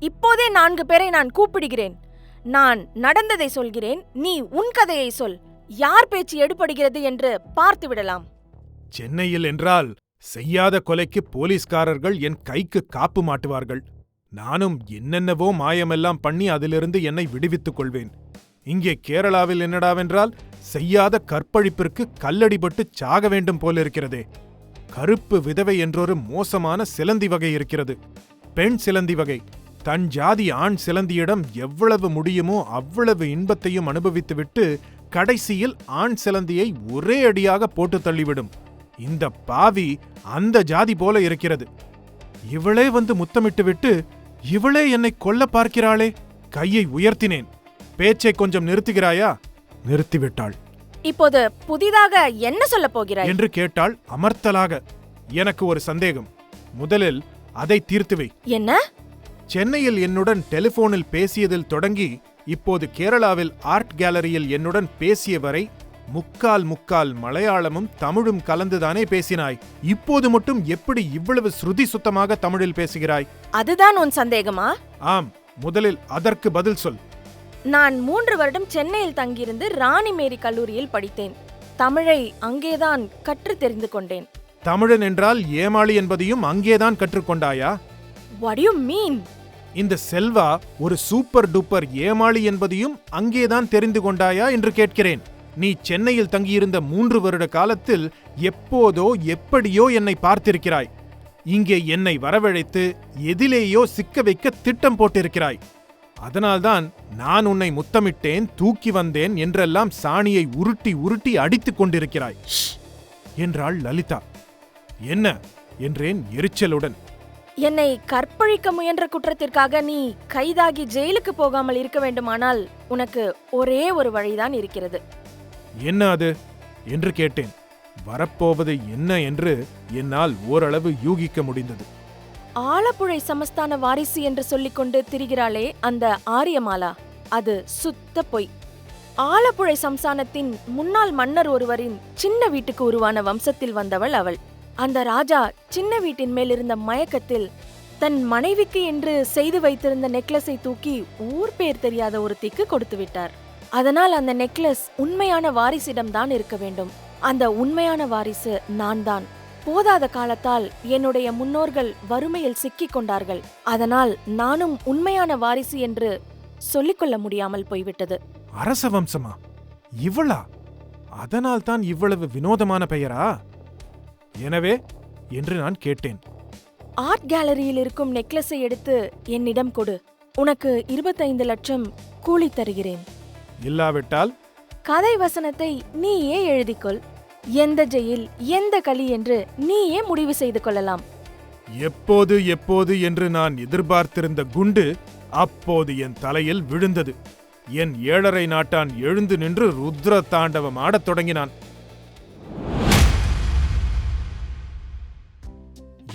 இப்போதே 4 பேரை நான் கூப்பிடுகிறேன். நான் நடந்ததை சொல்கிறேன். நீ உன் கதையை சொல். யார் பேச்சு எடுபடுகிறது என்று பார்த்து விடலாம். சென்னையில் என்றால் செய்யாத கொலைக்கு போலீஸ்காரர்கள் என் கைக்கு காப்பு மாட்டுவார்கள். நானும் என்னென்னவோ மாயமெல்லாம் பண்ணி அதிலிருந்து என்னை விடுவித்துக் கொள்வேன். இங்கே கேரளாவில் என்னடாவென்றால் செய்யாத கற்பழிப்பிற்கு கல்லடிபட்டு சாக வேண்டும் போலிருக்கிறதே. கருப்பு விதவை என்றொரு மோசமான சிலந்தி வகை இருக்கிறது. பெண் சிலந்தி வகை. தன் ஜாதி ஆண் சிலந்தியிடம் எவ்வளவு முடியுமோ அவ்வளவு இன்பத்தையும் அனுபவித்துவிட்டு கடைசியில் ஆண் சிலந்தியை ஒரே அடியாக போட்டு தள்ளிவிடும். இந்த பாவி அந்த ஜாதி போல இருக்கிறது. இவளே வந்து முத்தமிட்டு விட்டு இவளே என்னை கொல்ல பார்க்கிறாளே. கையை உயர்த்தினேன். பேச்சை கொஞ்சம் நிறுத்துகிறாயா? நிறுத்திவிட்டாள். இப்போது புதிதாக என்ன சொல்ல போகிறாய் என்று கேட்டாள் அமர்த்தலாக. எனக்கு ஒரு சந்தேகம். முதலில் அதை தீர்த்துவை. என்ன? சென்னையில் என்னுடன் டெலிபோனில் பேசியதில் தொடங்கி இப்போது கேரளாவில் ஆர்ட் கேலரியில் என்னுடன் பேசிய வரை முக்கால் முக்கால் மலையாளமும் தமிழும் கலந்துதானே பேசினாய். இப்போது மட்டும் எப்படி இவ்வளவு ஸ்ருதி சுத்தமாக தமிழில் பேசுகிறாய்? அதுதான் உன் சந்தேகமா? ஆம், முதலில் அதற்கு பதில் சொல். நான் 3 வருடம் சென்னையில் தங்கியிருந்து ராணி மேரி கல்லூரியில் படித்தேன். தமிழை அங்கேதான் கற்று தெரிந்து கொண்டேன். தமிழன் என்றால் ஏமாளி என்பதையும் அங்கேதான் கற்றுக்கொண்டாயா? What do you mean? இந்த செல்வா ஒரு சூப்பர் டூப்பர் ஏமாளி என்பதையும் அங்கேதான் தெரிந்து கொண்டாயா என்று கேட்கிறேன். நீ சென்னையில் தங்கியிருந்த 3 வருட காலத்தில் எப்போதோ எப்படியோ என்னை பார்த்திருக்கிறாய். இங்கே என்னை வரவழைத்து எதிலேயோ சிக்க வைக்க திட்டம் போட்டிருக்கிறாய். அதனால்தான் நான் உன்னை முத்தமிட்டேன், தூக்கி வந்தேன் என்றெல்லாம் சாணியை உருட்டி உருட்டி அடித்துக் கொண்டிருக்கிறாய் என்றாள் லலிதா. என்ன என்றேன் எரிச்சலுடன். என்னை கற்பழிக்க முயன்ற குற்றத்திற்காக நீ கைதாகி ஜெயிலுக்கு போகாமல் இருக்க வேண்டுமானால் உனக்கு ஒரே ஒரு வழிதான் இருக்கிறது. என்ன அது என்று கேட்டேன். வரப்போவது என்ன என்று என்னால் ஓரளவு யூகிக்க முடிந்தது. ஆலப்புழை சமஸ்தான வாரிசு என்று சொல்லிக்கொண்டு திரிகிறாளே அந்த ஆரியமாலா, அது சுத்த பொய். ஆலப்புழை சம்ஸ்தானத்தின் முன்னாள் மன்னர் ஒருவரின் சின்ன வீட்டுக்கு உருவான வம்சத்தில் வந்தவள் அவள். அந்த ராஜா சின்ன வீட்டின் மேல் இருந்த மயக்கத்தில் தன் மனைவிக்கு என்று செய்து வைத்திருந்த நெக்லஸை தூக்கி ஊர் பேர் தெரியாத ஒருத்திக்கு கொடுத்து விட்டார். அதனால் அந்த நெக்லஸ் உண்மையான வாரிசிடம்தான் இருக்க வேண்டும். அந்த உண்மையான வாரிசு நான் தான். போதாத காலத்தால் என்னுடைய முன்னோர்கள் வறுமையில் சிக்கிக் கொண்டார்கள். அதனால் நானும் உண்மையான வாரிசு என்று சொல்லிக்கொள்ள முடியாமல் போய்விட்டது. அரச வம்சமா? இவளா? அதனால் தான் இவ்வளவு வினோதமான பெயரா? எனவே என்று நான் கேட்டேன். ஆர்ட் கேலரியில் இருக்கும் நெக்லஸை எடுத்து என்னிடம் கொடு. உனக்கு 25 லட்சம் கூலி தருகிறேன். இல்லாவிட்டால் கதை வசனத்தை நீயே எழுதிக்கொள். எந்த ஜெயில் எந்த களி என்று நீயே முடிவு செய்து கொள்ளலாம். எப்போது எப்போது என்று நான் எதிர்பார்த்திருந்த குண்டு அப்போது என் தலையில் விழுந்தது. என் 7.5 நாட்டான் எழுந்து நின்று ருத்ர தாண்டவம் ஆடத் தொடங்கினான்.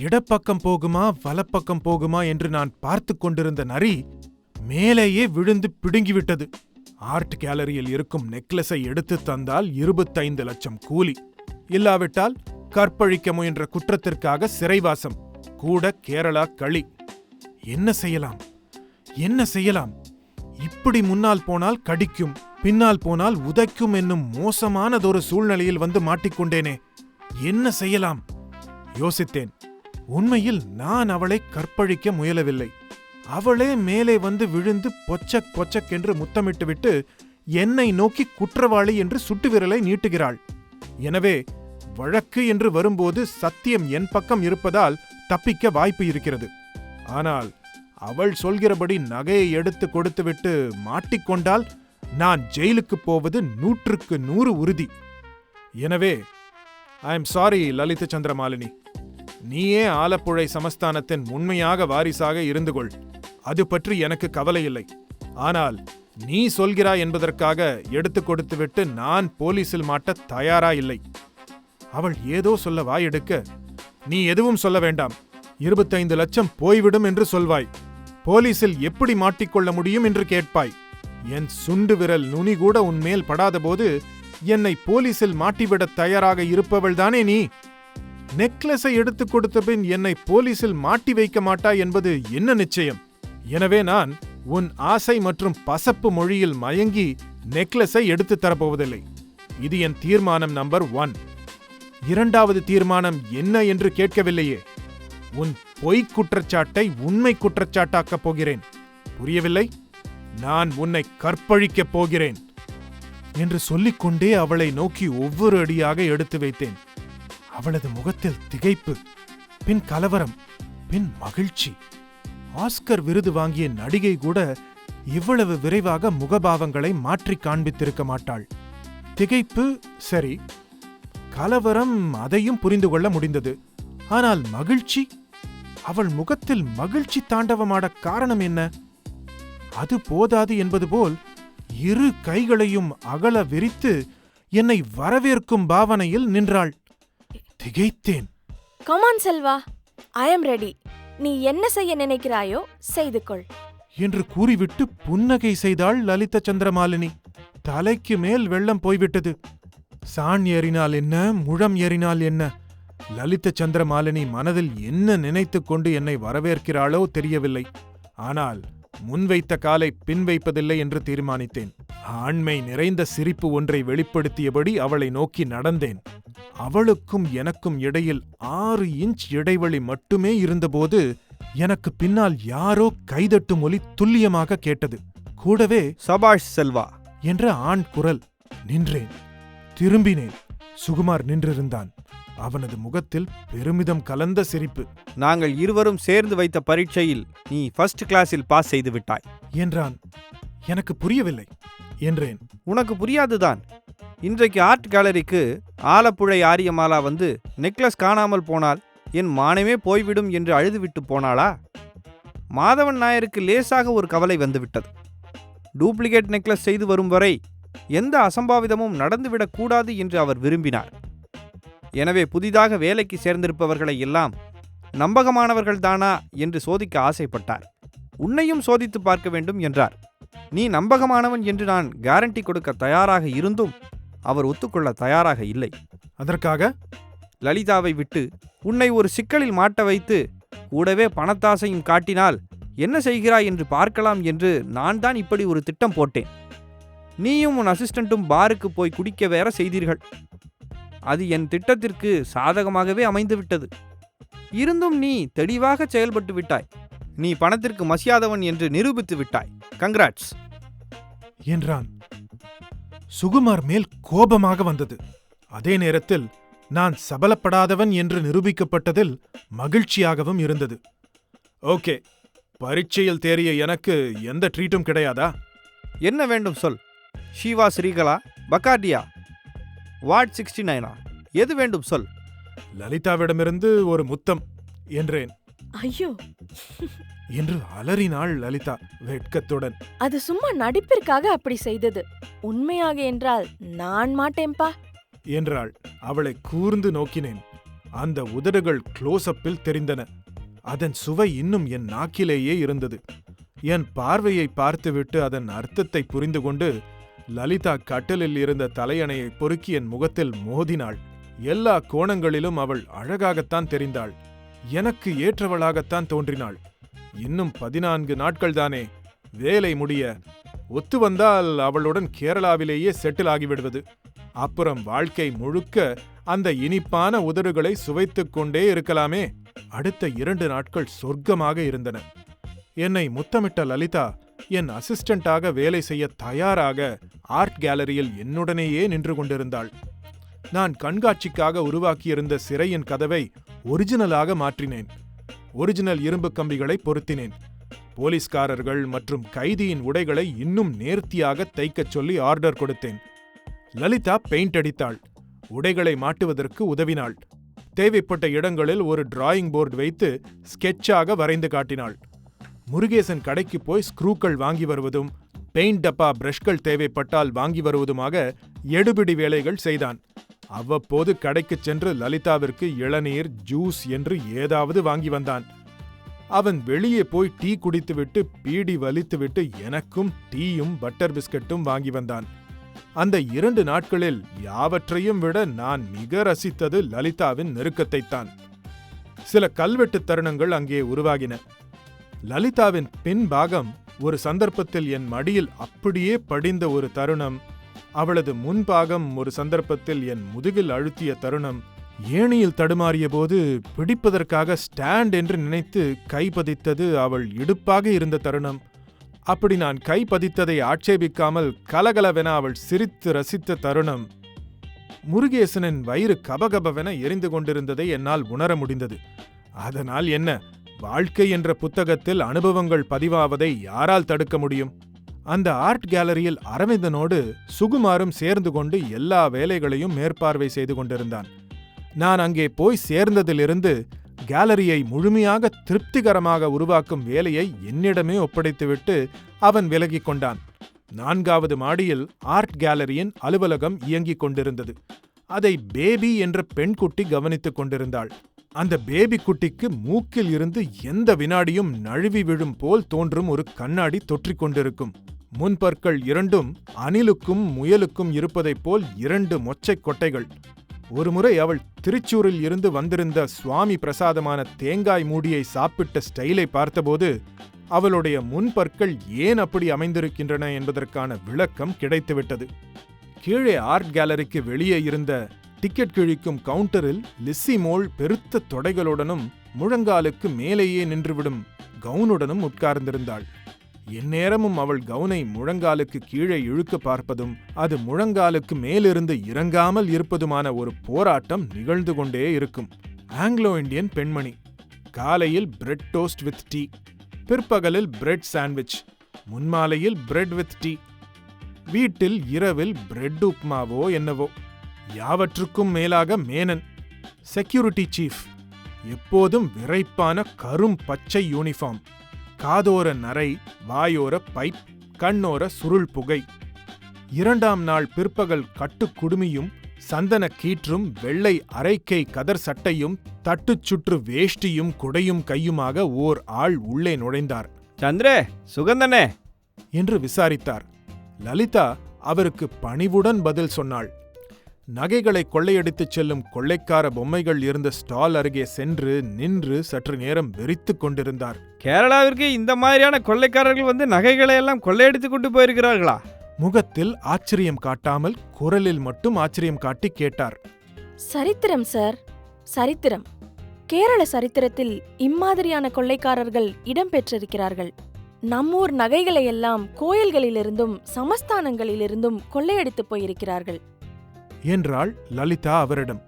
இடப்பக்கம் போகுமா வலப்பக்கம் போகுமா என்று நான் பார்த்து கொண்டிருந்த நரி மேலேயே விழுந்து பிடுங்கிவிட்டது. ஆர்ட் கேலரியில் இருக்கும் நெக்லஸை எடுத்து தந்தால் 25 லட்சம் கூலி, இல்லாவிட்டால் கற்பழிக்க முயன்ற குற்றத்திற்காக சிறைவாசம், கூட கேரளா களி. என்ன செய்யலாம் என்ன செய்யலாம்? இப்படி முன்னால் போனால் கடிக்கும், பின்னால் போனால் உதைக்கும் என்னும் மோசமானதொரு சூழ்நிலையில் வந்து மாட்டிக்கொண்டேனே. என்ன செய்யலாம்? யோசித்தேன். உண்மையில் நான் அவளை கற்பழிக்க முயலவில்லை. அவளே மேலே வந்து விழுந்து பொச்சக் பொச்சக் என்று முத்தமிட்டுவிட்டு என்னை நோக்கி குற்றவாளி என்று சுட்டு விரலை நீட்டுகிறாள். எனவே வழக்கு என்று வரும்போது சத்தியம் என் பக்கம் இருப்பதால் தப்பிக்க வாய்ப்பு இருக்கிறது. ஆனால் அவள் சொல்கிறபடி நகையை எடுத்து கொடுத்துவிட்டு மாட்டிக்கொண்டால் நான் ஜெயிலுக்கு போவது 100க்கு 100 உறுதி. எனவே ஐ எம் சாரி லலித சந்திரமாலினி, நீயே ஆலப்புழை சமஸ்தானத்தின் உண்மையாக வாரிசாக இருந்து கொள். அது பற்றி எனக்கு கவலை இல்லை. ஆனால் நீ சொல்கிறாய் என்பதற்காக எடுத்து கொடுத்துவிட்டு நான் போலீசில் மாட்ட தயாரா இல்லை. அவள் ஏதோ சொல்ல வாயெடுக்க, நீ எதுவும் சொல்ல வேண்டாம், 25 லட்சம் போய்விடும் என்று சொல்வாய். போலீசில் எப்படி மாட்டிக்கொள்ள முடியும் என்று கேட்பாய். என் சுண்டு விரல் நுனி கூட உன்மேல் படாதபோது என்னை போலீசில் மாட்டிவிடத் தயாராக இருப்பவள்தானே நீ? நெக்லஸை எடுத்து கொடுத்த பின் என்னை போலீசில் மாட்டி வைக்க மாட்டாய் என்பது என்ன நிச்சயம்? எனவே நான் உன் ஆசை மற்றும் பசப்பு மொழியில் மயங்கி நெக்லஸை எடுத்து தரப்போவதில்லை. இது என் தீர்மானம் நம்பர் 1. 2வது தீர்மானம் என்ன என்று கேட்கவில்லையே. உன் பொய் குற்றச்சாட்டை உண்மை குற்றச்சாட்டாக்கப் போகிறேன். புரியவில்லை? நான் உன்னை கற்பழிக்கப் போகிறேன் என்று சொல்லிக்கொண்டே அவளை நோக்கி ஒவ்வொரு அடியாக எடுத்து வைத்தேன். அவளது முகத்தில் திகைப்பு, பின் கலவரம், பின் மகிழ்ச்சி. ஆஸ்கர் விருது வாங்கிய நடிகை கூட இவ்வளவு விரைவாக முகபாவங்களை மாற்றி காண்பித்திருக்க மாட்டாள். திகைப்பு சரி, கலவரம் அதையும் புரிந்து கொள்ள முடிந்தது. ஆனால் மகிழ்ச்சி, அவள் முகத்தில் மகிழ்ச்சி தாண்டவமாட காரணம் என்ன? அது போதாது என்பது போல் 2 கைகளையும் அகல விரித்து என்னை வரவேற்கும் பாவனையில் நின்றாள். திகைத்தேன். Come on Selva, I am ready. நீ என்ன செய்ய நினைக்கிறாயோ செய்து கொள் என்று கூறிவிட்டு புன்னகை செய்தாள் லலித சந்திரமாலினி. தலைக்கு மேல் வெள்ளம் போய்விட்டது. சாண் ஏறினால் என்ன, முழம் ஏறினால் என்ன? லலித சந்திரமாலினி மனதில் என்ன நினைத்துக் கொண்டு என்னை வரவேற்கிறாளோ தெரியவில்லை. ஆனால் முன்வைத்த காலை பின் வைப்பதில்லை என்று தீர்மானித்தேன். ஆண்மை நிறைந்த சிரிப்பு ஒன்றை வெளிப்படுத்தியபடி அவளை நோக்கி நடந்தேன். அவளுக்கும் எனக்கும் இடையில் 6 இன்ச் இடைவெளி மட்டுமே இருந்தபோது எனக்கு பின்னால் யாரோ கைதட்டும் ஒலி துல்லியமாக கேட்டது. கூடவே சபாஷ் செல்வா என்ற ஆண் குரல். நின்றேன், திரும்பினேன். சுகுமார் நின்றிருந்தான். அவனது முகத்தில் பெருமிதம் கலந்த சிரிப்பு. நாங்கள் இருவரும் சேர்ந்து வைத்த பரீட்சையில் நீ ஃபர்ஸ்ட் கிளாஸில் பாஸ் செய்து விட்டாய் என்றான். எனக்கு புரியவில்லை என்றேன். உனக்கு புரியாதுதான். இன்றைக்கு ஆர்ட் கேலரிக்கு ஆலப்புழை ஆரியமாலா வந்து நெக்லஸ் காணாமல் போனால் என் மானமே போய்விடும் என்று அழுதுவிட்டு போனாளா? மாதவன் நாயருக்கு லேசாக ஒரு கவலை வந்துவிட்டது. டூப்ளிகேட் நெக்லஸ் செய்து வரும் வரை எந்த அசம்பாவிதமும் நடந்துவிடக்கூடாது என்று அவர் விரும்பினார். எனவே புதிதாக வேலைக்கு சேர்ந்திருப்பவர்களை எல்லாம் நம்பகமானவர்கள்தானா என்று சோதிக்க ஆசைப்பட்டார். உன்னையும் சோதித்து பார்க்க வேண்டும் என்றார். நீ நம்பகமானவன் என்று நான் கேரண்டி கொடுக்க தயாராக இருந்தும் அவர் ஒத்துக்கொள்ள தயாராக இல்லை. அதற்காக லலிதாவை விட்டு உன்னை ஒரு சிக்கலில் மாட்ட வைத்து கூடவே பணத்தாசையும் காட்டினால் என்ன செய்கிறாய் என்று பார்க்கலாம் என்று நான் தான் இப்படி ஒரு திட்டம் போட்டேன். நீயும் உன் அசிஸ்டண்ட்டும் பாருக்கு போய் குடிக்க வேற செய்தீர்கள். அது என் திட்டத்திற்கு சாதகமாகவே அமைந்துவிட்டது. இருந்தும் நீ தெளிவாக செயல்பட்டு விட்டாய். நீ பணத்திற்கு மசியாதவன் என்று நிரூபித்து விட்டாய். கங்க்ராட்ஸ் என்றான். சுகுமார் மேல் கோபமாக வந்தது. அதே நேரத்தில் நான் சபலப்படாதவன் என்று நிரூபிக்கப்பட்டதில் மகிழ்ச்சியாகவும் இருந்தது. ஓகே, பரீட்சையில் தேறிய எனக்கு எந்த ட்ரீட்டும் கிடையாதா? என்ன வேண்டும் சொல். ஷீவா ஸ்ரீகலா, பக்கார்டியா, வார்ட் 69 எது வேண்டும் சொல். லலிதாவிடமிருந்து ஒரு முத்தம் என்றேன். ஐயோ என்று அலறினாள் லலிதா வெட்கத்துடன். அது சும்மா நடிப்பிற்காக அப்படி செய்தது. உண்மையாக என்றால் நான் மாட்டேன்பா என்றாள். அவளை கூர்ந்து நோக்கினேன். அந்த உதடுகள் க்ளோஸ்அப்பில் தெரிந்தன. அதன் சுவை இன்னும் என் நாக்கிலேயே இருந்தது. என் பார்வையை பார்த்துவிட்டு அதன் அர்த்தத்தை புரிந்து கொண்டு லலிதா கட்டிலில் இருந்த தலையணையை பொறுக்கி என் முகத்தில் மோதினாள். எல்லா கோணங்களிலும் அவள் அழகாகத்தான் தெரிந்தாள். எனக்கு ஏற்றவளாகத்தான் தோன்றினாள். இன்னும் 14 நாட்கள்தானே வேலை முடிய. ஒத்து வந்தால் அவளுடன் கேரளாவிலேயே செட்டில் ஆகிவிடுவது. அப்புறம் வாழ்க்கை முழுக்க அந்த இனிப்பான உதடுகளை சுவைத்துக் கொண்டே இருக்கலாமே. அடுத்த 2 நாட்கள் சொர்க்கமாக இருந்தன. என்னை முத்தமிட்ட லலிதா என் அசிஸ்டண்டாக வேலை செய்ய தயாராக ஆர்ட் கேலரியில் என்னுடனேயே நின்று கொண்டிருந்தாள். நான் கண்காட்சிக்காக உருவாக்கியிருந்த சிறையின் கதவை ஒரிஜினலாக மாற்றினேன். ஒரிஜினல் இரும்பு கம்பிகளை பொருத்தினேன். போலீஸ்காரர்கள் மற்றும் கைதியின் உடைகளை இன்னும் நேர்த்தியாக தைக்கச் சொல்லி ஆர்டர் கொடுத்தேன். லலிதா பெயிண்ட் அடித்தாள். உடைகளை மாட்டுவதற்கு உதவினாள். தேவைப்பட்ட இடங்களில் ஒரு டிராயிங் போர்டு வைத்து ஸ்கெட்சாக வரைந்து காட்டினாள். முருகேசன் கடைக்கு போய் ஸ்க்ரூக்கள் வாங்கி வருவதும் பெயிண்ட் டப்பா பிரஷ்கள் தேவைப்பட்டால் வாங்கி வருவதுமாக எடுபிடி வேலைகள் செய்தான். அவ்வப்போது கடைக்குச் சென்று லலிதாவிற்கு இளநீர், ஜூஸ் என்று ஏதாவது வாங்கி வந்தான். அவன் வெளியே போய் டீ குடித்துவிட்டு பீடி வலித்துவிட்டு எனக்கும் டீயும் பட்டர் பிஸ்கட்டும் வாங்கி வந்தான். அந்த 2 நாட்களில் யாவற்றையும் விட நான் மிக ரசித்தது லலிதாவின் நெருக்கத்தைத்தான். சில கல்வெட்டு தருணங்கள் அங்கே உருவாகின. லலிதாவின் பின்பாகம் ஒரு சந்தர்ப்பத்தில் என் மடியில் அப்படியே படிந்த ஒரு தருணம். அவளது முன்பாகம் ஒரு சந்தர்ப்பத்தில் என் முதுகில் அழுத்திய தருணம். ஏணியில் தடுமாறிய போது பிடிப்பதற்காக ஸ்டாண்ட் என்று நினைத்து கைப்பதித்தது அவள் இடுப்பாக இருந்த தருணம். அப்படி நான் கைப்பதித்ததை ஆட்சேபிக்காமல் கலகலவென அவள் சிரித்து ரசித்த தருணம். முருகேசனின் வயிறு கபகபவென எரிந்து கொண்டிருந்ததை என்னால் உணர முடிந்தது. அதனால் என்ன, வாழ்க்கை என்ற புத்தகத்தில் அனுபவங்கள் பதிவாவதை யாரால் தடுக்க முடியும்? அந்த ஆர்ட் கேலரியில் அரவிந்தனோடு சுகுமாரும் சேர்ந்து கொண்டு எல்லா வேலைகளையும் மேற்பார்வை செய்து கொண்டிருந்தான். நான் அங்கே போய் சேர்ந்ததிலிருந்து கேலரியை முழுமையாக திருப்திகரமாக உருவாக்கும் வேலையை என்னிடமே ஒப்படைத்துவிட்டு அவன் விலகிக் கொண்டான். 4வது மாடியில் ஆர்ட் கேலரியின் அலுவலகம் இயங்கிக் கொண்டிருந்தது. அதை பேபி என்ற பெண்குட்டி கவனித்துக் கொண்டிருந்தாள். அந்த பேபி குட்டிக்கு மூக்கில் இருந்து எந்த வினாடியும் நழுவி விழும் போல் தோன்றும் ஒரு கண்ணாடி தொற்றிக் கொண்டிருக்கும். முன்பற்கள் இரண்டும் அணிலுக்கும் முயலுக்கும் இருப்பதைப் போல் 2 மொச்சைக் கொட்டைகள். ஒருமுறை அவள் திருச்சூரில் இருந்து வந்திருந்த சுவாமி பிரசாதமான தேங்காய் மூடியை சாப்பிட்ட ஸ்டைலை பார்த்தபோது அவளுடைய முன்பற்கள் ஏன் அப்படி அமைந்திருக்கின்றன என்பதற்கான விளக்கம் கிடைத்துவிட்டது. கீழே ஆர்ட் கேலரிக்கு வெளியே இருந்த டிக்கெட் கிழிக்கும் கவுண்டரில் லிஸ்ஸி மோள் பெருத்த தொடைகளுடனும் முழங்காலுக்கு மேலேயே நின்றுவிடும் கவுனுடனும் உட்கார்ந்திருந்தாள். எந்நேரமும் அவள் கவுனை முழங்காலுக்கு கீழே இழுக்க பார்ப்பதும் அது முழங்காலுக்கு மேலிருந்து இறங்காமல் இருப்பதுமான ஒரு போராட்டம் நிகழ்ந்து கொண்டே இருக்கும். ஆங்கிலோ இண்டியன் பெண்மணி. காலையில் பிரெட் டோஸ்ட் வித் டீ, பிற்பகலில் பிரெட் சாண்ட்விச், முன்மாலையில் பிரெட் வித் டீ, வீட்டில் இரவில் பிரெட் உப்மாவோ என்னவோ. யாவற்றுக்கும் மேலாக மேனன், செக்யூரிட்டி சீஃப். எப்போதும் விரைப்பான கரும் பச்சை யூனிஃபார்ம், காதோர நரை, வாயோர பைப், கண்ணோர சுருள் புகை. 2ஆம் நாள் பிற்பகல் கட்டுக்குடுமியும் சந்தன கீற்றும் வெள்ளை அரைக்கை கதர் சட்டையும் தட்டுச்சுற்று வேஷ்டியும் குடையும் கையுமாக ஓர் ஆள் உள்ளே நுழைந்தார். சந்திரே, சுகந்தனே என்று விசாரித்தார். லலிதா அவருக்கு பணிவுடன் பதில் சொன்னாள். நகைகளை கொள்ளையடித்துச் செல்லும் கொள்ளைக்கார பொம்மைகள் இருந்த ஸ்டால் அருகே சென்று நின்று சற்று நேரம் வெறித்துக் கொண்டிருந்தார். கேரளாவிற்கு இந்த மாதிரியான கொள்ளைக்காரர்கள் வந்து நகைகளை எல்லாம் கொள்ளையடித்து கொண்டு போயிருக்கிறார்களா? முகத்தில் ஆச்சரியம் காட்டாமல் குரலில் மட்டும் ஆச்சரியம் காட்டி கேட்டார். சரித்திரம் சார், சரித்திரம். கேரள சரித்திரத்தில் இம்மாதிரியான கொள்ளைக்காரர்கள் இடம்பெற்றிருக்கிறார்கள். நம்மூர் நகைகளை எல்லாம் கோயில்களிலிருந்தும் சமஸ்தானங்களிலிருந்தும் கொள்ளையடித்து போயிருக்கிறார்கள் என்றாள் லலிதா அவரிடம்.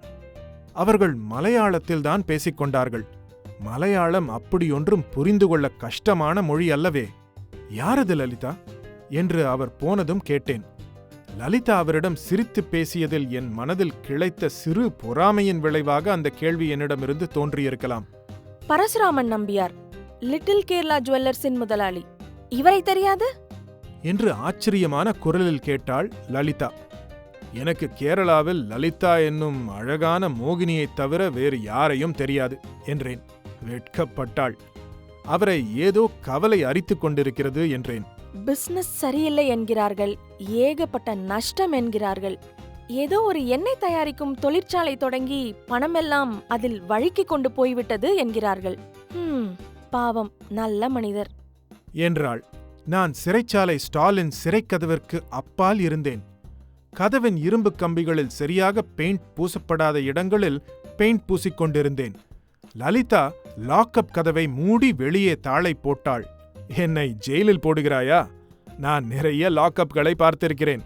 அவர்கள் மலையாளத்தில்தான் பேசிக்கொண்டார்கள். மலையாளம் அப்படியொன்றும் புரிந்து கொள்ள கஷ்டமான மொழி அல்லவே. யாரது லலிதா என்று அவர் போனதும் கேட்டேன். லலிதா அவரிடம் சிரித்து பேசியதில் என் மனதில் கிளைத்த சிறு பொறாமையின் விளைவாக அந்த கேள்வி என்னிடமிருந்து தோன்றியிருக்கலாம். பரசுராமன் நம்பியார், லிட்டில் கேரளா ஜுவல்லர்ஸின் முதலாளி. இவரை தெரியாது என்று ஆச்சரியமான குரலில் கேட்டாள் லலிதா. எனக்கு கேரளாவில் லலிதா என்னும் அழகான மோகினியைத் தவிர வேறு யாரையும் தெரியாது என்றேன். வெட்கப்பட்டாள். அவரை ஏதோ கவலை அரித்துக் கொண்டிருக்கிறது என்றேன். பிசினஸ் சரியில்லை என்கிறார்கள், ஏகப்பட்ட நஷ்டம் என்கிறார்கள். ஏதோ ஒரு எண்ணெய் தயாரிக்கும் தொழிற்சாலை தொடங்கி பணமெல்லாம் அதில் வழுக்கி கொண்டு போய்விட்டது என்கிறார்கள். பாவம், நல்ல மனிதர் என்றாள். நான் சிறைச்சாலை ஸ்டாலின் சிறைக்கதவிற்கு அப்பால் இருந்தேன். கதவின் இரும்பு கம்பிகளில் சரியாக பெயிண்ட் பூசப்படாத இடங்களில் பெயிண்ட் பூசிக்கொண்டிருந்தேன். லலிதா லாக்அப் கதவை மூடி வெளியே தாளை போட்டாள். என்னை ஜெயிலில் போடுகிறாயா? நான் நிறைய லாக்அப்களை பார்த்திருக்கிறேன்.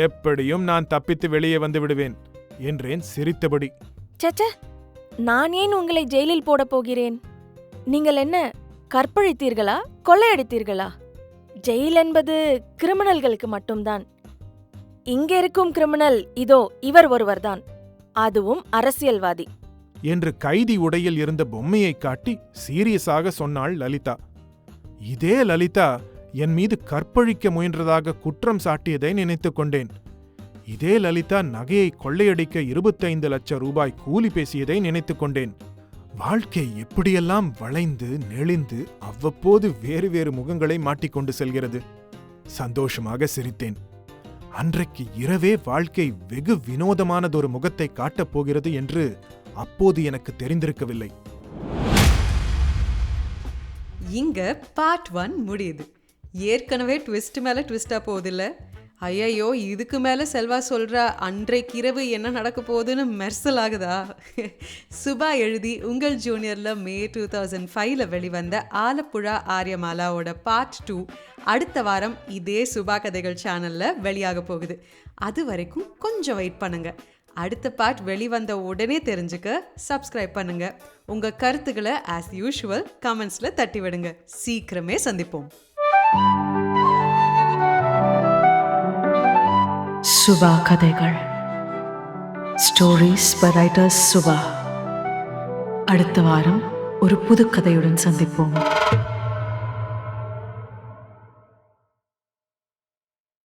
எப்படியும் நான் தப்பித்து வெளியே வந்து விடுவேன் என்றேன் சிரித்தபடி. சச்ச, நான் ஏன் உங்களை ஜெயிலில் போடப் போகிறேன்? நீங்கள் என்ன கற்பழித்தீர்களா, கொள்ளையடித்தீர்களா? ஜெயில் என்பது கிரிமினல்களுக்கு மட்டும்தான். இங்க இருக்கும் கிரிமினல் இதோ இவர் ஒருவர்தான், அதுவும் அரசியல்வாதி என்று கைதி உடையில் இருந்த பொம்மையை காட்டி சீரியஸாக சொன்னாள் லலிதா. இதே லலிதா என் மீது கற்பழிக்க முயன்றதாக குற்றம் சாட்டியதை நினைத்துக் கொண்டேன். இதே லலிதா நகையை கொள்ளையடிக்க 25 லட்சம் ரூபாய் கூலி பேசியதை நினைத்துக் கொண்டேன். வாழ்க்கை எப்படியெல்லாம் வளைந்து நெளிந்து அவ்வப்போது வேறு வேறு முகங்களை மாட்டிக்கொண்டு செல்கிறது. சந்தோஷமாக சிரித்தேன். அன்றைக்கு இரவே வாழ்க்கை வெகு வினோதமானதொரு முகத்தை காட்டப் போகிறது என்று அப்போது எனக்கு தெரிந்திருக்கவில்லை. இங்க பார்ட் 1 முடியுது. ஏற்கனவே ட்விஸ்ட் மேல ட்விஸ்டா போகுதில்ல. ஐயையோ, இதுக்கு மேல செல்வா சொல்ற அன்றைக்கு இரவு என்ன நடக்க போகுதுன்னு மெர்சல் ஆகுதா? சுபா எழுதி உங்கள் ஜூனியர்ல மே 2005 வெளிவந்த ஆலப்புழா ஆரியமாலாவோட பார்ட் 2 அடுத்த வாரம் இதே சுபா கதைகள் சேனல்ல வெளியாக போகுது. அது வரைக்கும் கொஞ்சம் வெயிட் பண்ணுங்க. அடுத்த பார்ட் வெளிவந்த உடனே தெரிஞ்சுக்க சப்ஸ்கிரைப் பண்ணுங்க. உங்க கருத்துக்களை ஆஸ் யூஷுவல் கமெண்ட்ஸ்ல தட்டி விடுங்க. சீக்கிரமே சந்திப்போம். சுபா கதைகள். Stories by writers Subha. அடுத்த வாரம் ஒரு புது கதையுடன் சந்திப்போம்.